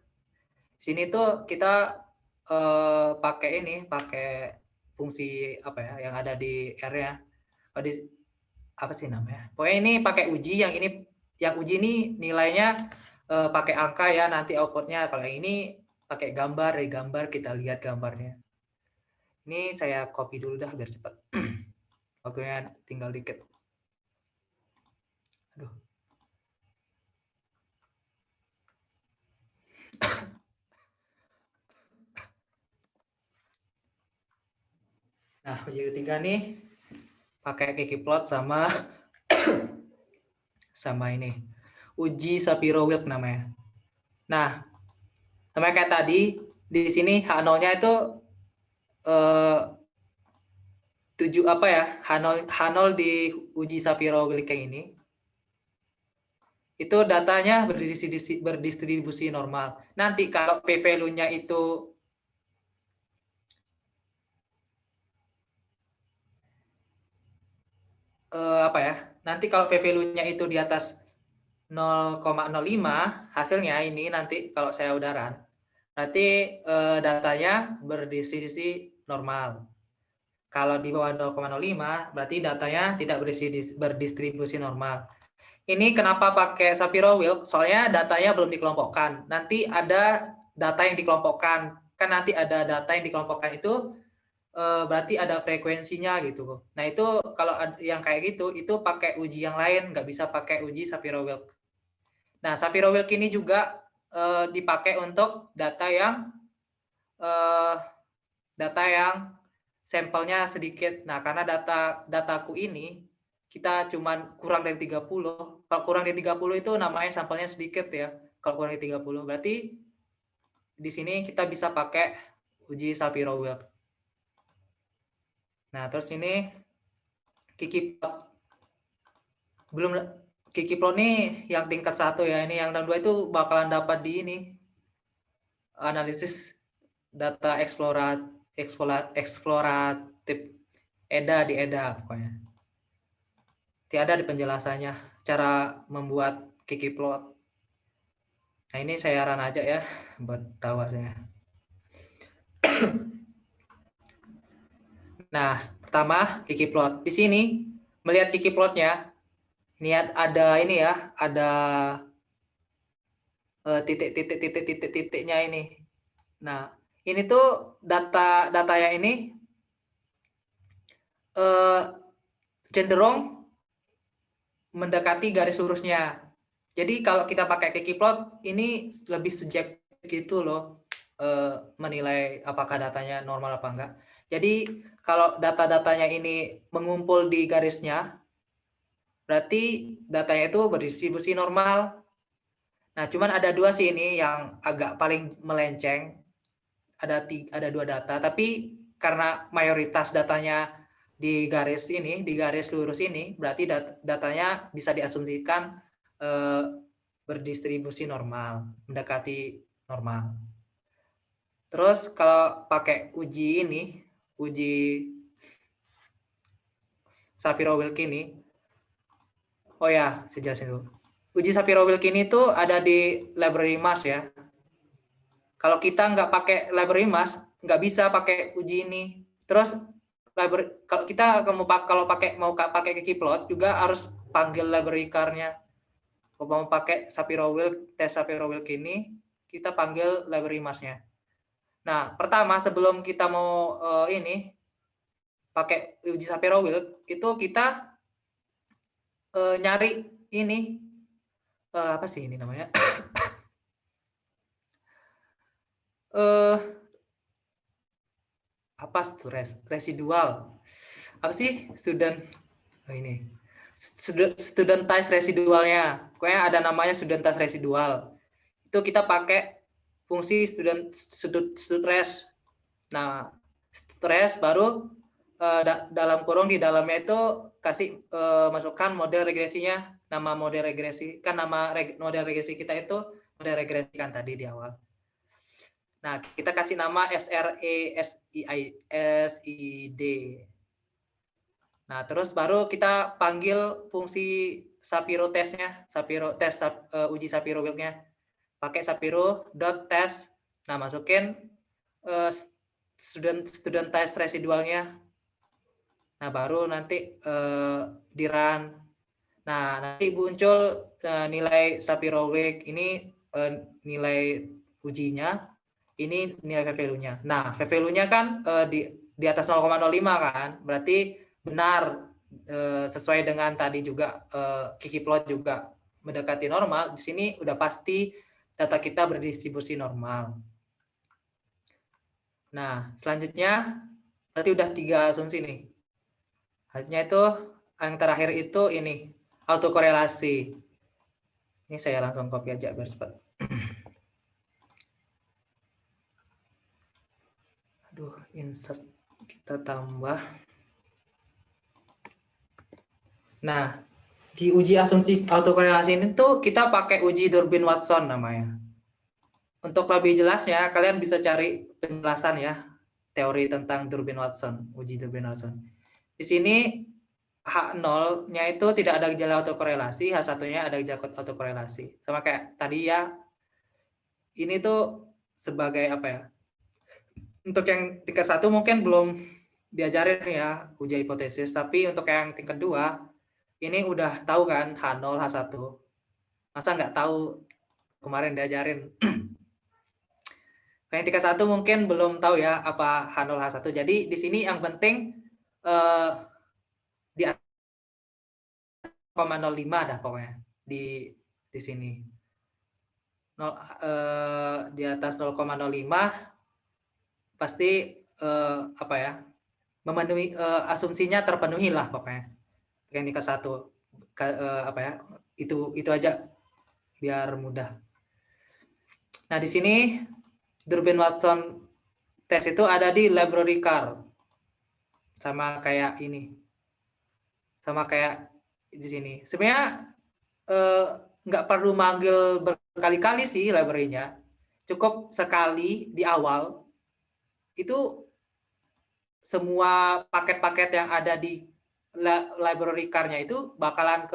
Sini tuh kita pakai fungsi yang ada di R-nya. Apa sih namanya? Pokoknya ini pakai uji, yang uji ini nilainya pakai angka ya, nanti outputnya. Kalau yang ini pakai gambar, dari gambar kita lihat gambarnya. Ini saya copy dulu dah biar cepat. Waktunya tinggal dikit. Aduh. Nah, uji ketiga nih pakai Ggplot sama ini. Uji Shapiro-Wilk namanya. Nah, sama kayak tadi, di sini H0-nya itu H0 di uji Shapiro-Wilk yang ini. Itu datanya berdistribusi normal. Nanti kalau p-value-nya itu nanti kalau p-value-nya itu di atas 0,05 hasilnya ini nanti kalau saya udah run, nanti datanya berdistribusi normal. Kalau di bawah 0,05 berarti datanya tidak berdistribusi normal. Ini kenapa pakai Shapiro-Wilk? Soalnya datanya belum dikelompokkan. Nanti ada data yang dikelompokkan. Kan nanti ada data yang dikelompokkan itu berarti ada frekuensinya gitu. Nah itu kalau yang kayak gitu itu pakai uji yang lain, nggak bisa pakai uji Shapiro-Wilk. Nah Shapiro-Wilk ini juga dipakai untuk data yang sampelnya sedikit. Nah karena dataku ini kita cuman kurang dari 30. Kalau kurang dari 30 itu namanya sampelnya sedikit ya. Kalau kurang dari 30 berarti di sini kita bisa pakai uji Shapiro-Wilk. Nah, terus ini Kiki-plot. Belum Kiki-plot nih yang tingkat 1 ya. Ini yang 2 itu bakalan dapat di ini. Analisis data eksploratif EDA pokoknya. Tidak ada di penjelasannya cara membuat Kiki-plot. Nah, ini saya run aja ya buat tahu hasilnya. Nah, pertama Kiki-plot. Di sini melihat Kiki-plotnya, ini ada ini ya, ada titik-titiknya ini. Nah, ini tuh datanya ini cenderung mendekati garis lurusnya. Jadi kalau kita pakai Kiki-plot ini lebih subjektif gitu loh, menilai apakah datanya normal apa enggak. Jadi kalau data-datanya ini mengumpul di garisnya, berarti datanya itu berdistribusi normal. Nah, cuman ada 2 sih ini yang agak paling melenceng. Ada 2 data, tapi karena mayoritas datanya di garis ini, di garis lurus ini, berarti datanya bisa diasumsikan berdistribusi normal, mendekati normal. Terus kalau pakai uji ini, uji Shapiro-Wilk ini, oh ya, saya jelasin dulu. Uji Shapiro-Wilk ini tuh ada di library MAS ya. Kalau kita nggak pakai library MAS, nggak bisa pakai uji ini. Terus kalau kita mau pakai Kiki-plot juga harus panggil library car-nya. Kalau mau pakai Shapiro-Wilk, tes Shapiro-Wilk ini, kita panggil library MAS-nya. Nah, pertama sebelum kita mau ini pakai uji Shapiro-Wilk, itu kita nyari ini apa sih ini namanya? Apa itu residual? Apa sih studentized residualnya? Pokoknya ada namanya studentized residual. Itu kita pakai fungsi studres. Nah, studres baru dalam kurung di dalamnya itu kasih masukkan model regresinya. Nama model regresi kan model regresi kita itu model regresi kan tadi di awal. Nah, kita kasih nama SRESID. Nah, terus baru kita panggil fungsi Shapiro testnya, uji Shapiro-Wilk-nya. Pakai Shapiro.test. Nah, masukin student test residualnya. Nah, baru nanti di run. Nah, nanti muncul nilai Shapiro-Wilk ini, nilai ujinya, ini nilai value-nya. Nah, value-nya kan di atas 0,05 kan, berarti benar sesuai dengan tadi juga Kiki-plot juga mendekati normal. Di sini udah pasti data kita berdistribusi normal. Nah, selanjutnya berarti udah 3 asumsi nih. Selanjutnya itu yang terakhir itu ini autokorelasi. Ini saya langsung copy aja biar cepat. Aduh, insert kita tambah. Nah, di uji asumsi autokorelasi ini tuh kita pakai uji Durbin-Watson namanya. Untuk lebih jelasnya, kalian bisa cari penjelasan ya, teori tentang Durbin-Watson, uji Durbin-Watson. Di sini H0-nya itu tidak ada gejala autokorelasi, H1-nya ada gejala autokorelasi. Sama kayak tadi ya, ini tuh sebagai apa ya, untuk yang tingkat 1 mungkin belum diajarin ya uji hipotesis, tapi untuk yang tingkat 2 ini udah tahu kan H0, H1. Masa nggak tahu kemarin diajarin. Genetika 1 mungkin belum tahu ya apa H0 H1. Jadi di sini yang penting di 0,05 dah pokoknya di sini. Di atas 0,05 pasti apa ya? Memenuhi asumsinya terpenuhi lah pokoknya. Genetika 1 apa ya? Itu aja biar mudah. Nah, di sini Durbin-Watson test itu ada di library car. Sama kayak ini. Sama kayak di sini. Sebenarnya nggak perlu manggil berkali-kali sih library-nya. Cukup sekali di awal. Itu semua paket-paket yang ada di library car-nya itu bakalan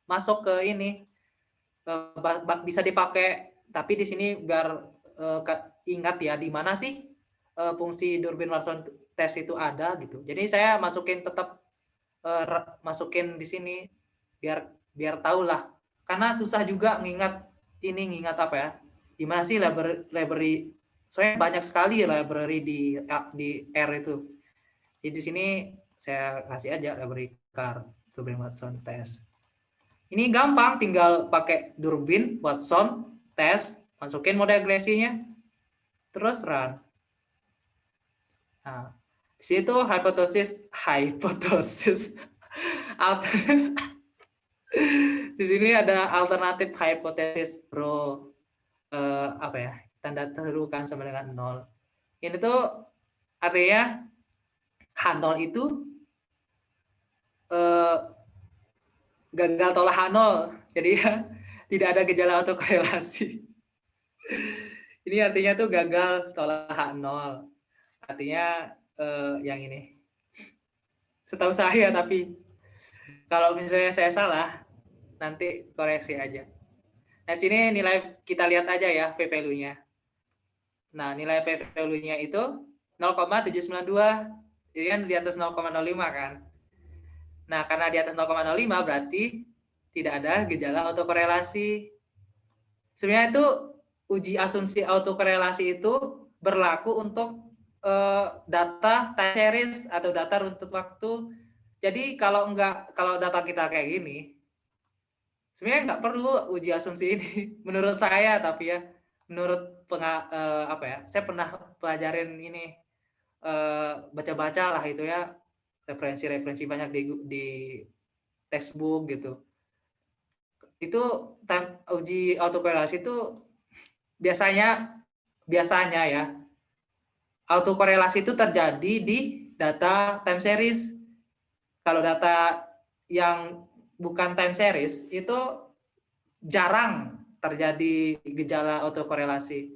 masuk ke ini. Bisa dipakai, tapi di sini biar ingat ya di mana sih fungsi Durbin-Watson test itu ada gitu. Jadi saya tetap masukin di sini biar tahu lah. Karena susah juga ngingat apa ya? Gimana sih library? Soalnya banyak sekali library di R itu. Jadi di sini saya kasih aja library car Durbin-Watson test. Ini gampang, tinggal pakai Durbin-Watson test, masukin mode regresinya, terus run. Nah, di situ hipotesis. Di sini ada alternatif hipotesis rho apa ya? Tanda terukan sama dengan 0. Ini tuh artinya H0 itu gagal tolak H0. Jadi ya tidak ada gejala autokorelasi. Ini artinya tuh gagal tolak H0. Artinya yang ini. Setahu saya, tapi kalau misalnya saya salah, nanti koreksi aja. Nah, sini nilai kita lihat aja ya p-value-nya. Nah, nilai p-value-nya itu 0,792. Jadi kan di atas 0,05 kan. Nah, karena di atas 0,05 berarti tidak ada gejala autokorelasi. Sebenarnya itu uji asumsi autokorelasi itu berlaku untuk data time series atau data runtut waktu. Jadi kalau data kita kayak gini, sebenarnya nggak perlu uji asumsi ini menurut saya, tapi ya menurut apa ya, saya pernah pelajarin ini, baca-baca lah itu ya, referensi banyak di textbook gitu. Itu uji autokorelasi itu biasanya ya autokorelasi itu terjadi di data time series. Kalau data yang bukan time series itu jarang terjadi gejala autokorelasi.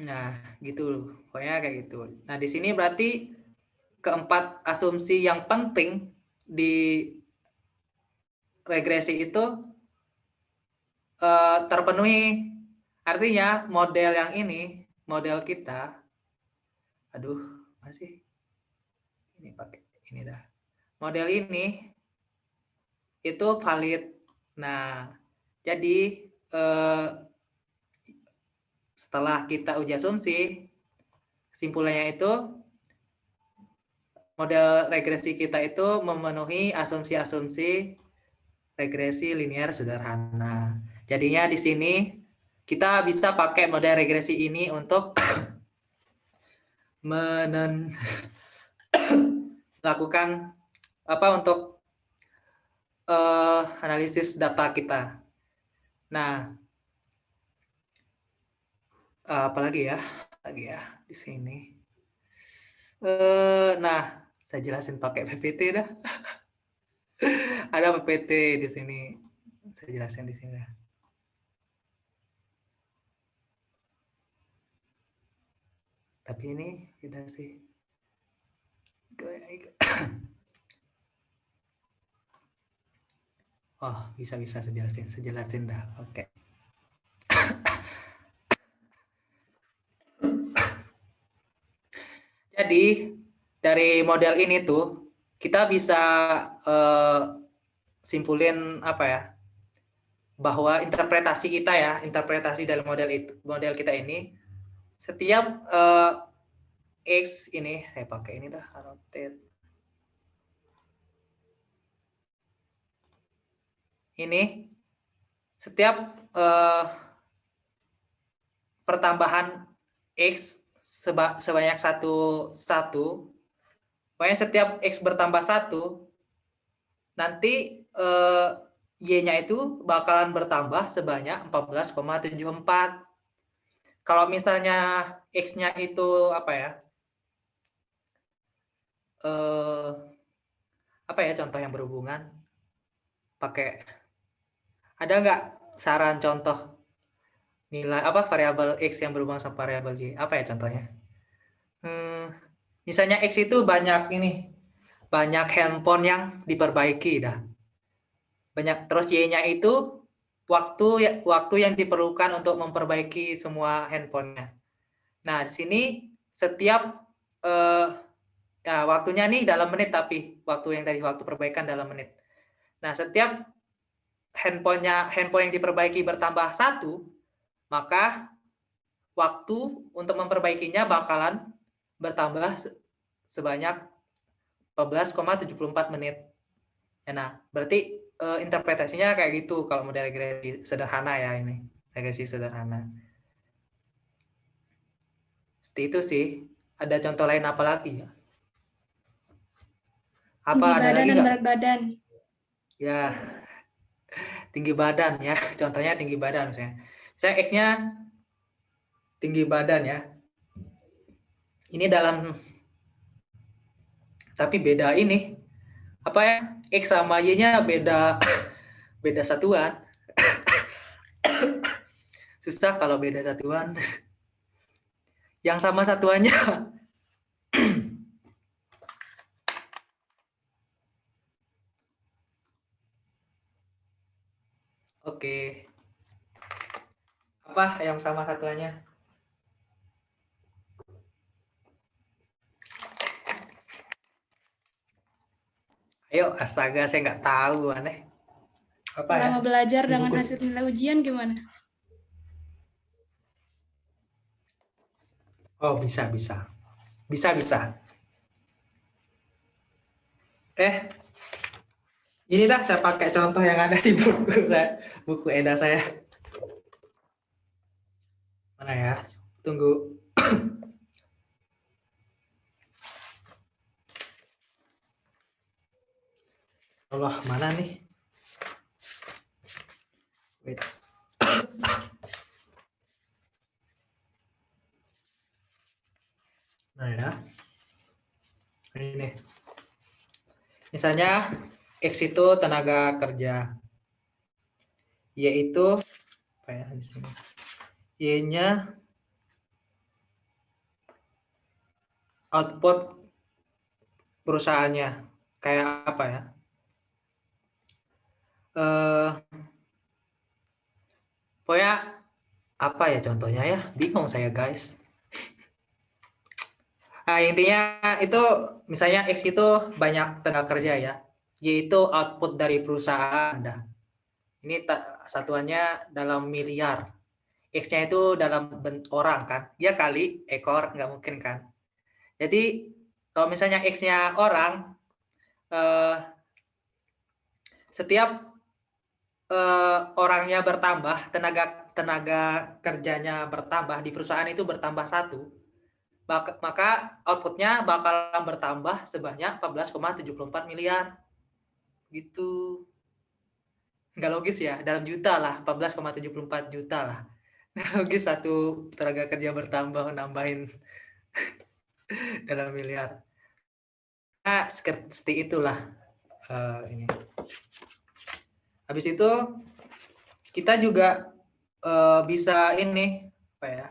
Nah, gitu. Pokoknya kayak gitu. Nah, di sini berarti keempat asumsi yang penting di regresi itu terpenuhi. Artinya model yang ini, model kita, masih ini pakai ini dah. Model ini itu valid. Nah, jadi setelah kita uji asumsi, kesimpulannya itu model regresi kita itu memenuhi asumsi-asumsi regresi linear sederhana. Jadinya di sini kita bisa pakai model regresi ini untuk melakukan untuk analisis data kita. Nah, apalagi ya di sini. Nah, saya jelasin pakai PPT dah. Ada PPT di sini. Saya jelasin di sini. Tapi ini tidak sih. Oh, bisa saya jelasin dah. Oke. Jadi dari model ini tuh kita bisa simpulin apa ya? bahwa interpretasi kita ya, interpretasi dalam model kita ini, setiap X ini, saya pakai ini dah, annotate. Ini, setiap pertambahan X sebanyak satu, pokoknya setiap X bertambah 1, nanti Y-nya itu bakalan bertambah sebanyak 14,74. Kalau misalnya X-nya itu apa ya? Apa ya contoh yang berhubungan? Ada nggak saran contoh nilai apa variabel X yang berhubungan sama variabel Y? Apa ya contohnya? Misalnya X itu banyak handphone yang diperbaiki dah. Banyak, terus Y-nya itu waktu yang diperlukan untuk memperbaiki semua handphonenya. Nah, di sini setiap waktunya nih dalam menit, tapi waktu perbaikan dalam menit. Nah, setiap handphone yang diperbaiki bertambah 1, maka waktu untuk memperbaikinya bakalan bertambah sebanyak 14,74 menit. Nah, berarti interpretasinya kayak gitu kalau model regresi sederhana ya, ini regresi sederhana. Seperti itu sih. Ada contoh lain apa lagi ya? Tinggi badan dan berat badan. Ya, tinggi badan ya. Contohnya tinggi badan misalnya. Saya X-nya tinggi badan ya. Ini tapi beda ini. Apa ya? X sama Y-nya beda satuan. Susah kalau beda satuan. Yang sama satuannya Oke. Apa yang sama satuannya? Ayo, astaga, saya nggak tahu, aneh. Apa Selama ya? belajar dengan hasil nilai ujian gimana? Oh, bisa. Ini dah saya pakai contoh yang ada di buku EDA saya. Mana ya? Tunggu. Allah, mana nih? Wait. Nah ya. Ini. Misalnya X itu tenaga kerja. Y itu apa ya di sini? Y-nya output perusahaannya. Kayak apa ya? Pokoknya apa ya contohnya ya? Bingung saya, guys. Nah, intinya itu misalnya X itu banyak tenaga kerja ya. Y itu output dari perusahaan. Dah. Ini satuannya dalam miliar. X-nya itu dalam bentuk orang kan. Ya kali ekor, nggak mungkin kan. Jadi kalau misalnya X-nya orang, setiap orangnya bertambah, tenaga kerjanya bertambah di perusahaan itu bertambah 1, maka outputnya bakalan bertambah sebanyak 14,74 miliar. Gitu. Nggak logis ya, dalam juta lah, 14,74 juta lah. Nggak logis satu tenaga kerja bertambah, nambahin dalam miliar. Nah, seperti itulah ini. Habis itu kita juga bisa ini apa ya?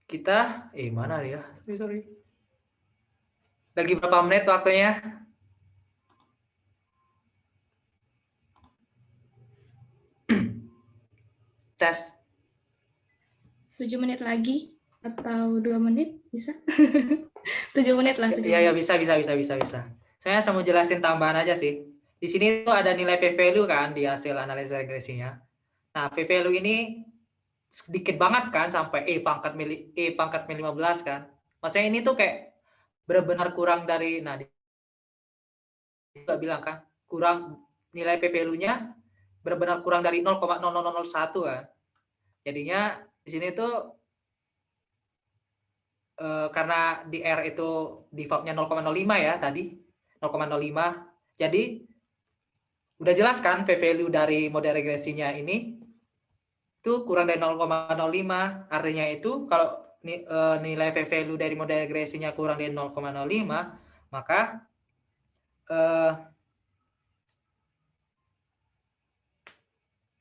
Kita mana dia? Sorry. Lagi berapa menit waktunya? Tes. 7 menit lagi atau 2 menit bisa? 7 menit lah. Iya, bisa. Saya mau jelasin tambahan aja sih. di sini tuh ada nilai p-value kan di hasil analisis regresinya. Nah, p-value ini sedikit banget kan sampai E pangkat 15 kan. Maksudnya ini tuh kayak benar-benar kurang dari, nah juga bilang kan, kurang nilai p-value-nya benar-benar kurang dari 0,0001 kan. Jadinya di sini tuh karena di R itu default-nya 0,05 ya tadi, 0,05. Jadi udah jelas kan p-value dari model regresinya ini itu kurang dari 0,05. Artinya itu kalau nilai p-value dari model regresinya kurang dari 0,05, maka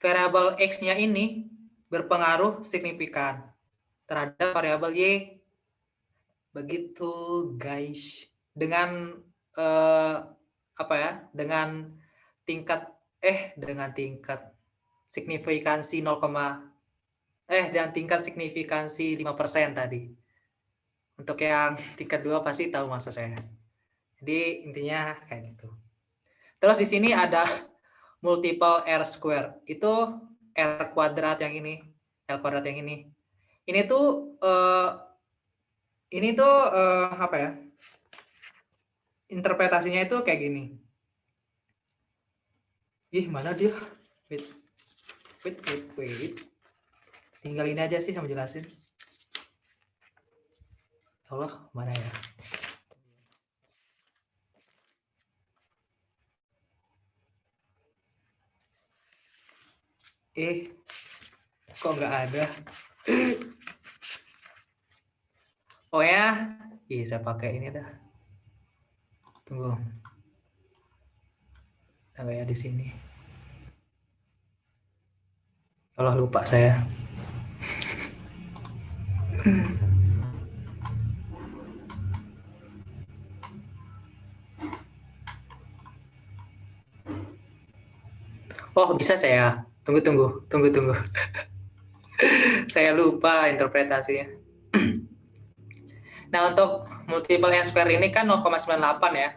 variabel X-nya ini berpengaruh signifikan terhadap variabel Y. Begitu, guys. Dengan dengan tingkat signifikansi dengan tingkat signifikansi 5% tadi. Untuk yang tingkat 2 pasti tahu maksud saya. Jadi intinya kayak gitu. Terus di sini ada multiple R square. Itu R kuadrat yang ini, L kuadrat yang ini. Ini tuh interpretasinya itu kayak gini. Mana dia? Wait. Tinggal ini aja sih sama jelasin. Allah, mana ya? Kok nggak ada? Oh ya, saya pakai ini dah. Tunggu. Kayak di sini. Allah, lupa saya. Oh, bisa saya. Tunggu. Saya lupa interpretasinya. Nah, untuk multiple R square ini kan 0,98 ya.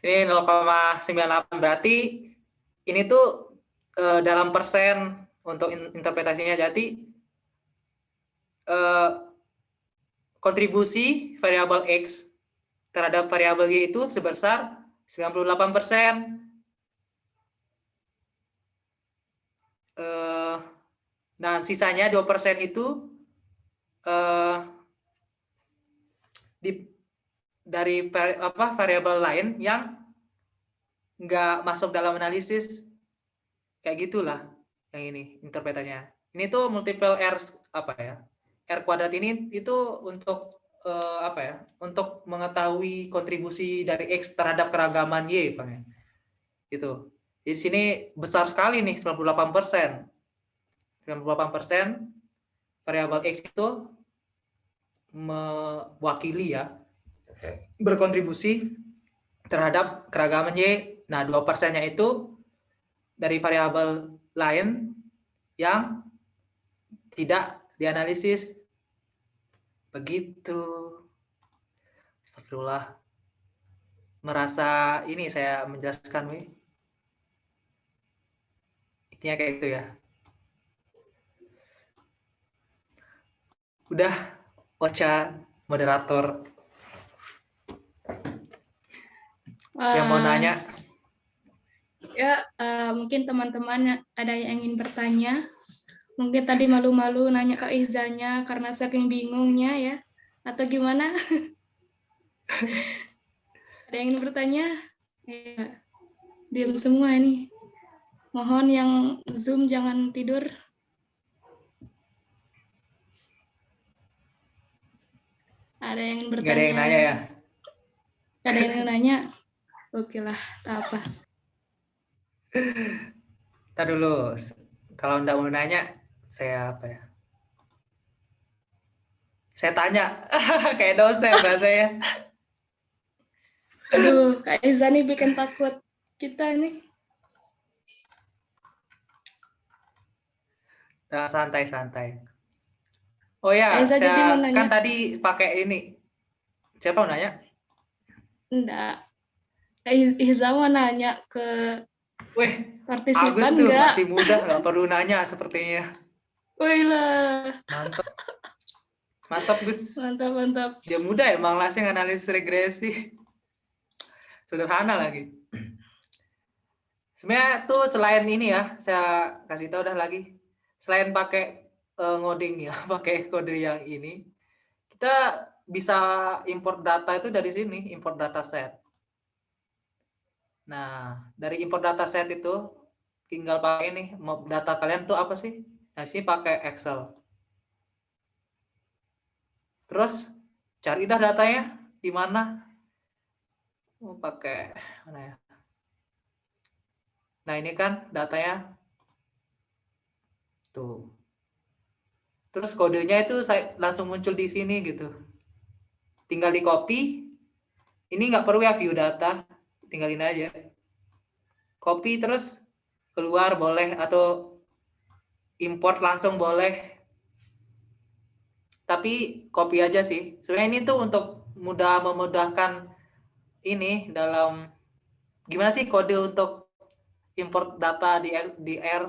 Ini 0,98 berarti ini tuh dalam persen untuk interpretasinya. Jadi kontribusi variabel X terhadap variabel Y itu sebesar 98%. Dan sisanya 2% itu dari variabel lain yang nggak masuk dalam analisis. Kayak gitulah yang ini interpretasinya. Ini tuh multiple R R kuadrat ini itu untuk untuk mengetahui kontribusi dari X terhadap keragaman Y, Pak. Gitu. Di sini besar sekali nih, 98%. 98% variabel X itu mewakili ya, berkontribusi terhadap keragaman Y. Nah, 2%-nya itu dari variabel lain yang tidak dianalisis. Begitu. Astagfirullah. Merasa ini saya menjelaskan, intinya kayak gitu ya. Udah, Ocha, moderator. Yang mau nanya? Ya, mungkin teman-teman ada yang ingin bertanya. Mungkin tadi malu-malu nanya ke Izanya karena saking bingungnya ya. Atau gimana? Ada yang ingin bertanya? Ya, diam semua nih. Mohon yang Zoom jangan tidur. Ada yang ingin bertanya? Nggak ada yang nanya ya? Ada yang ingin nanya? Oke lah, tak apa. Ntar dulu, kalau nggak mau nanya, saya saya tanya, kayak dosen rasanya. Aduh, Kak Iza nih bikin takut kita nih. Nah, santai. Oh ya, Aiza jadi mau saya kan nanya. tadi pakai ini. Siapa mau nanya? Enggak. Aiza mau nanya ke Wih, Agus partisipan tuh enggak? masih muda, nggak perlu nanya sepertinya. Wih lah. Mantap, mantap Gus. Mantap, mantap. Dia muda emang langsung analisis regresi. Sederhana lagi. Sebenarnya tuh selain ini ya, saya kasih tahu dah lagi. Selain pakai ngoding ya, pakai kode yang ini, kita bisa import data itu dari sini, import dataset. Nah, dari import dataset itu tinggal pakai ini, mau data kalian tuh apa sih? Nah, sini pakai Excel. Terus cari dah datanya di mana? Oh, pakai mana ya? Nah, ini kan datanya tuh. Terus kodenya itu saya langsung muncul di sini gitu. Tinggal di copy. Ini nggak perlu ya view data, tinggalin aja. Copy terus keluar boleh atau import langsung boleh. Tapi copy aja sih. Sebenarnya ini tuh untuk memudahkan ini dalam gimana sih kode untuk import data di R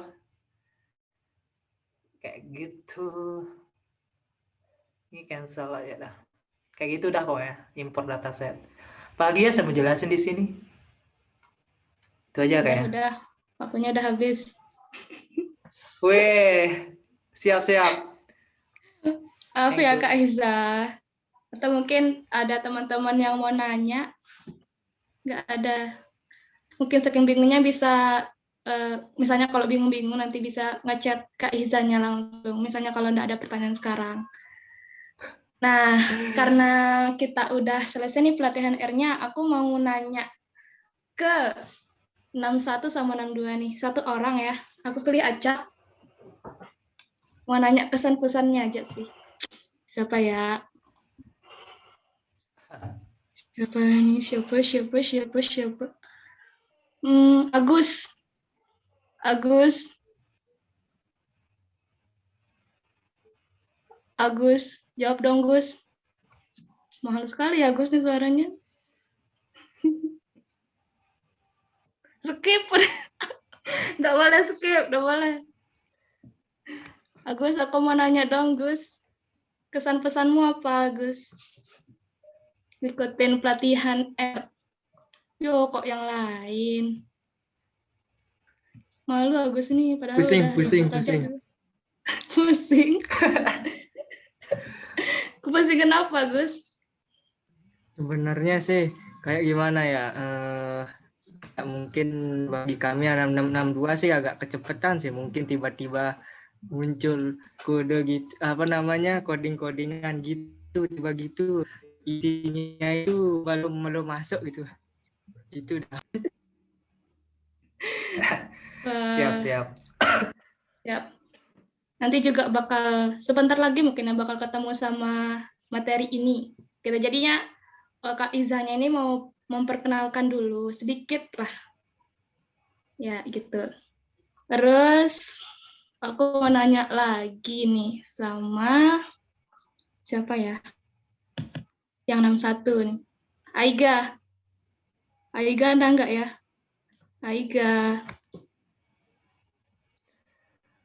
kayak gitu. Ini cancel aja dah. Kayak gitu dah pokoknya import dataset. Apalagi ya saya mau jelasin di sini. Itu aja kayaknya. Udah. Waktunya udah habis. Weh, siap-siap. Maaf Thank ya you. Kak Aiza. Atau mungkin ada teman-teman yang mau nanya. Nggak ada. Mungkin saking bingungnya bisa, misalnya kalau bingung-bingung nanti bisa ngechat Kak Izanya langsung. Misalnya kalau nggak ada pertanyaan sekarang. Nah, karena kita udah selesai nih pelatihan R-nya, aku mau nanya ke 61 sama 62 nih. Satu orang ya. Aku pilih acak. Mau nanya pesan-pesannya aja sih. Siapa ya? Siapa ini? Siapa? Agus. Jawab dong Gus. Mahal sekali ya Gus nih suaranya. Skip. Nggak boleh skip, nggak boleh. Agus, aku mau nanya dong Gus. Kesan pesanmu apa Gus? Ikutin pelatihan R. Yo, kok yang lain? Malu Agus nih, padahal Pusing, udah pusing, ikut aja pusing. dulu. Pusing. Pusing kenapa Gus? Sebenarnya sih kayak gimana ya? Mungkin bagi kami anak 662 sih agak kecepatan sih. Mungkin tiba-tiba muncul kode gitu, apa namanya, coding-codingan gitu, tiba gitu isinya itu belum masuk gitu. Itu dah. Siap-siap. Ya. Nanti juga bakal sebentar lagi mungkin yang bakal ketemu sama materi ini. Kita jadinya Kak Izanya ini mau memperkenalkan dulu sedikit lah. Ya, gitu. Terus aku mau nanya lagi nih sama siapa ya? Yang 61 nih. Aiga. Aiga ada enggak ya? Aiga.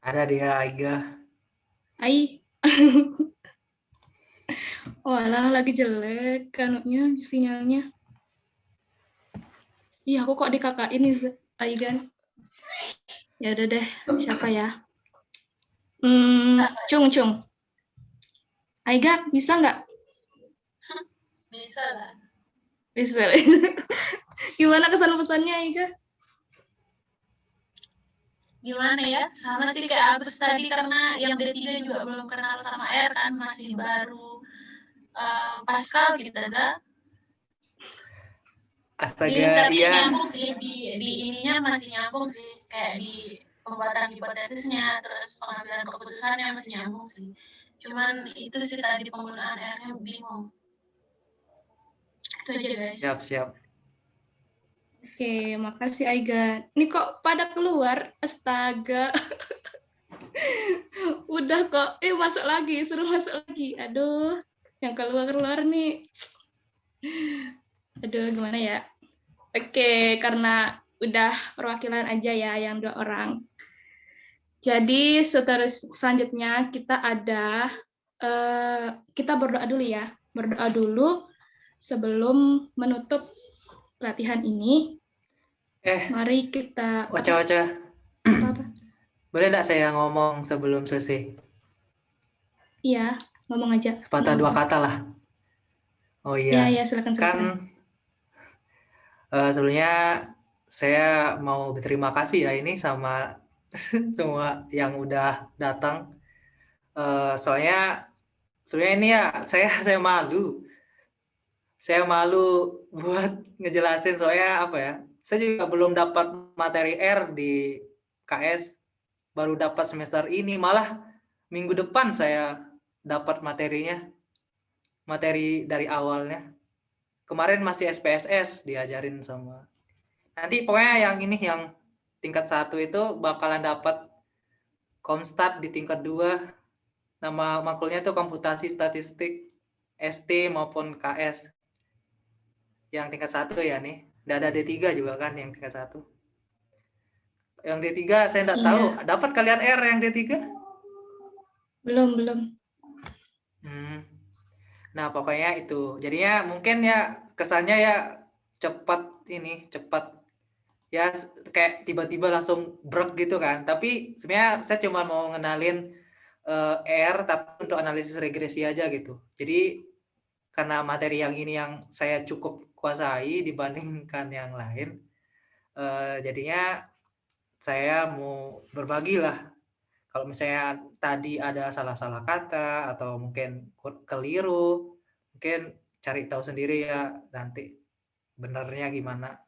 Ada dia Aiga. Ai. Walah, lagi jelek kanuknya sinyalnya. Iya, aku kok dikakain nih, Aigan. Ya udah deh, siapa ya? Cung. Aiga, bisa nggak? Bisa lah. Bisa. Gimana kesan-pesannya, Aiga? Gimana ya? Sama sih kayak Agus tadi karena yang D3 juga belum kenal sama R kan, masih baru Pascal kita za. Di Astaga, lingkarnya iya. nyambung sih, di ininya masih nyambung sih, kayak di pembuatan hipotesisnya, terus pengambilan keputusannya masih nyambung sih. Cuman itu sih tadi penggunaan R-nya bingung. Itu aja guys. Siap. Oke, makasih Aiga. Ini kok pada keluar? Astaga. Udah kok, masuk lagi, suruh masuk lagi. Aduh, yang keluar-keluar nih. Aduh, gimana ya? Oke, karena udah perwakilan aja ya yang 2 orang. Jadi selanjutnya kita ada kita berdoa dulu ya. Berdoa dulu sebelum menutup pelatihan ini. Mari kita Waca-waca. apa? Boleh nggak saya ngomong sebelum selesai? Iya, ngomong aja. Sepatah Nggak 2 apa-apa. kata lah. Oh Iya, iya. silakan. Kan sebelumnya saya mau berterima kasih ya ini sama semua yang udah datang. Soalnya sebenarnya ini ya saya malu. Saya malu buat ngejelasin soalnya apa ya? Saya juga belum dapat materi R di KS, baru dapat semester ini, malah minggu depan saya dapat materinya, materi dari awalnya. Kemarin masih SPSS diajarin sama. Nanti pokoknya yang ini yang tingkat 1 itu bakalan dapat Komstat di tingkat 2. Nama makulnya tuh komputasi statistik ST maupun KS. Yang tingkat 1 ya nih. Nggak ada D3 juga kan yang tingkat 1. Yang D3 saya nggak tahu. Dapat kalian R yang D3? Belum. Nah, pokoknya itu. Jadinya mungkin ya kesannya ya cepat ya kayak tiba-tiba langsung brek gitu kan. Tapi sebenarnya saya cuma mau ngenalin R tapi untuk analisis regresi aja gitu. Jadi karena materi yang ini yang saya cukup kuasai dibandingkan yang lain, jadinya saya mau berbagi lah. Kalau misalnya tadi ada salah-salah kata atau mungkin keliru, mungkin cari tahu sendiri ya nanti benernya gimana.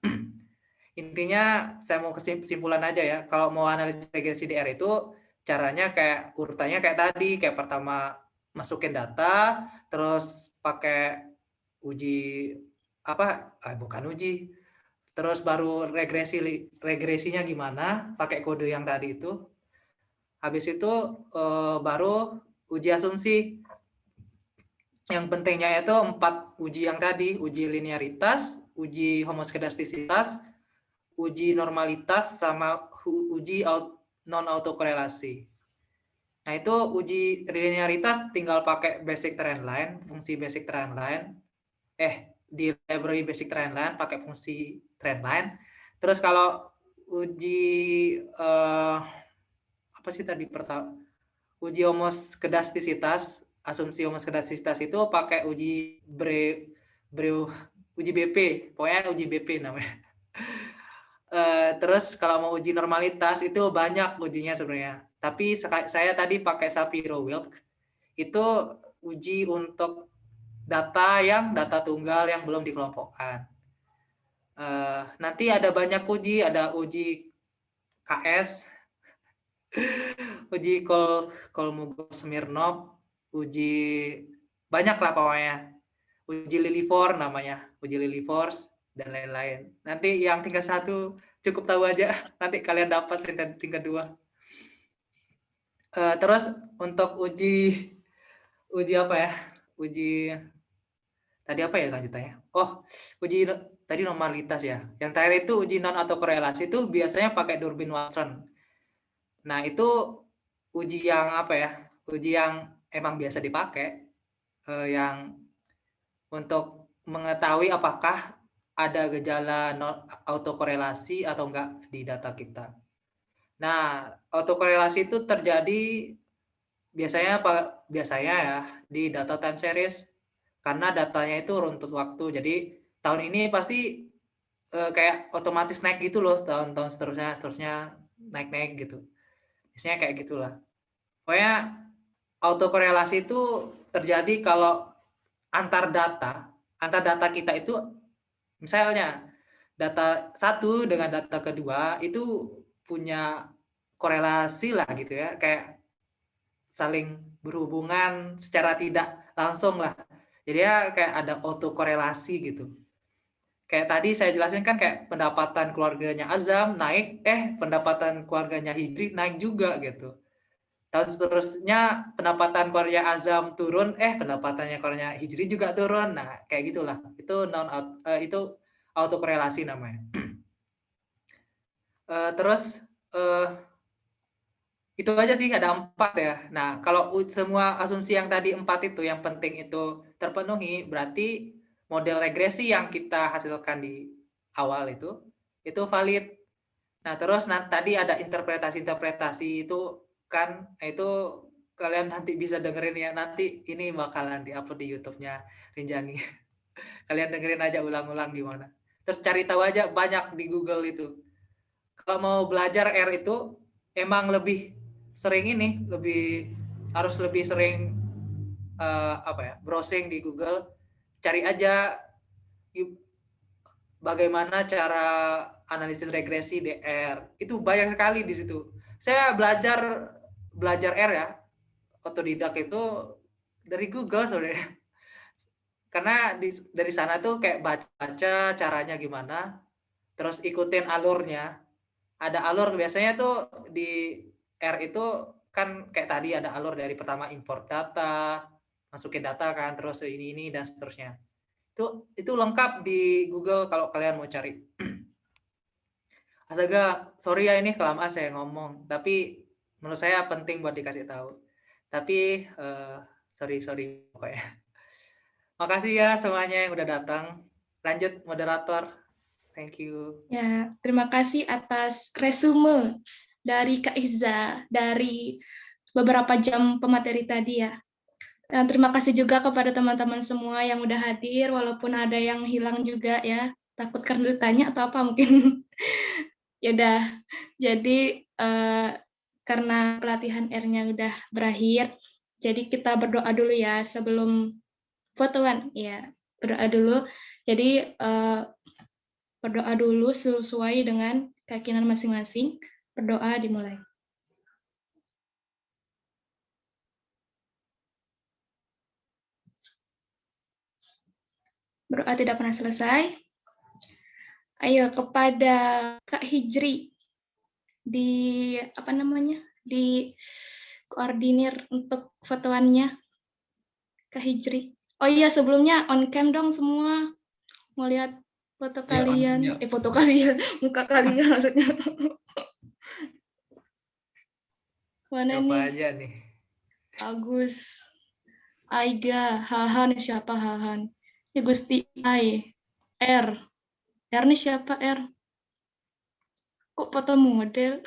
Intinya saya mau kesimpulan aja ya. Kalau mau analisis regresi DR itu caranya kayak urutannya kayak tadi, kayak pertama masukin data, terus pakai uji bukan uji, terus baru regresinya gimana, pakai kode yang tadi itu. Habis itu baru uji asumsi. Yang pentingnya itu 4 uji yang tadi, uji linearitas, uji homoskedastisitas, uji normalitas, sama uji non autokorelasi. Nah, itu uji linearitas tinggal pakai basic trendline, fungsi basic trendline. Di library basic trendline pakai fungsi trendline. Terus kalau uji apa sih tadi pertama? Uji homoskedastisitas, asumsi homoskedastisitas itu pakai uji uji BP, pokoknya uji BP namanya. Terus kalau mau uji normalitas itu banyak ujinya sebenarnya. Tapi saya tadi pakai Shapiro-Wilk, itu uji untuk data tunggal yang belum dikelompokkan. Nanti ada banyak uji, ada uji KS, uji Kolmogorov-Smirnov, uji banyak lah pokoknya. Uji Lilifors namanya, uji Lilifors dan lain-lain. Nanti yang tingkat 1 cukup tahu aja, nanti kalian dapat tingkat 2. Terus untuk uji apa ya? Uji tadi apa ya lanjutannya? Uji tadi normalitas ya. Yang terakhir itu uji non autokorelasi itu biasanya pakai Durbin-Watson. Nah, itu uji yang apa ya? Uji yang emang biasa dipakai, yang untuk mengetahui apakah ada gejala non autokorelasi atau enggak di data kita. Nah, autokorelasi itu terjadi biasanya ya di data time series karena datanya itu runtut waktu. Jadi tahun ini pasti kayak otomatis naik gitu loh, tahun-tahun seterusnya naik gitu. Biasanya kayak gitulah. Pokoknya autokorelasi itu terjadi kalau antar data kita itu misalnya data 1 dengan data kedua itu punya korelasi lah gitu ya, kayak saling berhubungan secara tidak langsung lah. Jadi ya kayak ada autokorelasi gitu. Kayak tadi saya jelasin kan kayak pendapatan keluarganya Azam naik, pendapatan keluarganya Hidri naik juga gitu. tahun seterusnya pendapatan Korea Azam turun, pendapatannya Korea Hijri juga turun. Nah, kayak gitulah. Itu itu autokorelasi namanya. Terus itu aja sih, ada 4 ya. Nah, kalau semua asumsi yang tadi 4 itu yang penting itu terpenuhi, berarti model regresi yang kita hasilkan di awal itu valid. Nah, terus tadi ada interpretasi-interpretasi itu kan, itu kalian nanti bisa dengerin ya, nanti ini bakalan di-upload di YouTube-nya Rinjani. Kalian dengerin aja ulang-ulang gimana. Terus cari tahu aja banyak di Google itu. Kalau mau belajar R itu emang lebih sering harus lebih sering browsing di Google, cari aja bagaimana cara analisis regresi DR. Itu banyak sekali di situ. Saya belajar R ya, otodidak itu dari Google sebenarnya. Karena dari sana tuh kayak baca caranya gimana, terus ikutin alurnya. Ada alur biasanya tuh di R itu kan kayak tadi ada alur dari pertama import data, masukin data kan, terus ini dan seterusnya. Itu lengkap di Google kalau kalian mau cari. Astaga, sorry ya ini kelamaan saya ngomong, tapi menurut saya penting buat dikasih tahu. Tapi sorry pokoknya. Makasih ya semuanya yang udah datang. Lanjut moderator. Thank you. Ya, terima kasih atas resume dari Kak Iza dari beberapa jam pemateri tadi ya. Dan terima kasih juga kepada teman-teman semua yang udah hadir, walaupun ada yang hilang juga ya. Takut karena ditanya atau apa mungkin. Ya udah, jadi karena pelatihan R-nya udah berakhir, jadi kita berdoa dulu ya sebelum fotoan. Ya, berdoa dulu. Jadi berdoa dulu sesuai dengan keyakinan masing-masing. Berdoa dimulai. Berdoa tidak pernah selesai. Ayo kepada Kak Hijri di di koordinir untuk fotoannya, Kak Hijri. Oh iya, sebelumnya on cam dong semua, mau lihat foto kalian, foto kalian, muka kalian maksudnya. Mana Siapa nih? aja nih? Agus, Aiga, Hahan, siapa Hahan? Ini Gusti Ai, R nih siapa R? Kok foto model?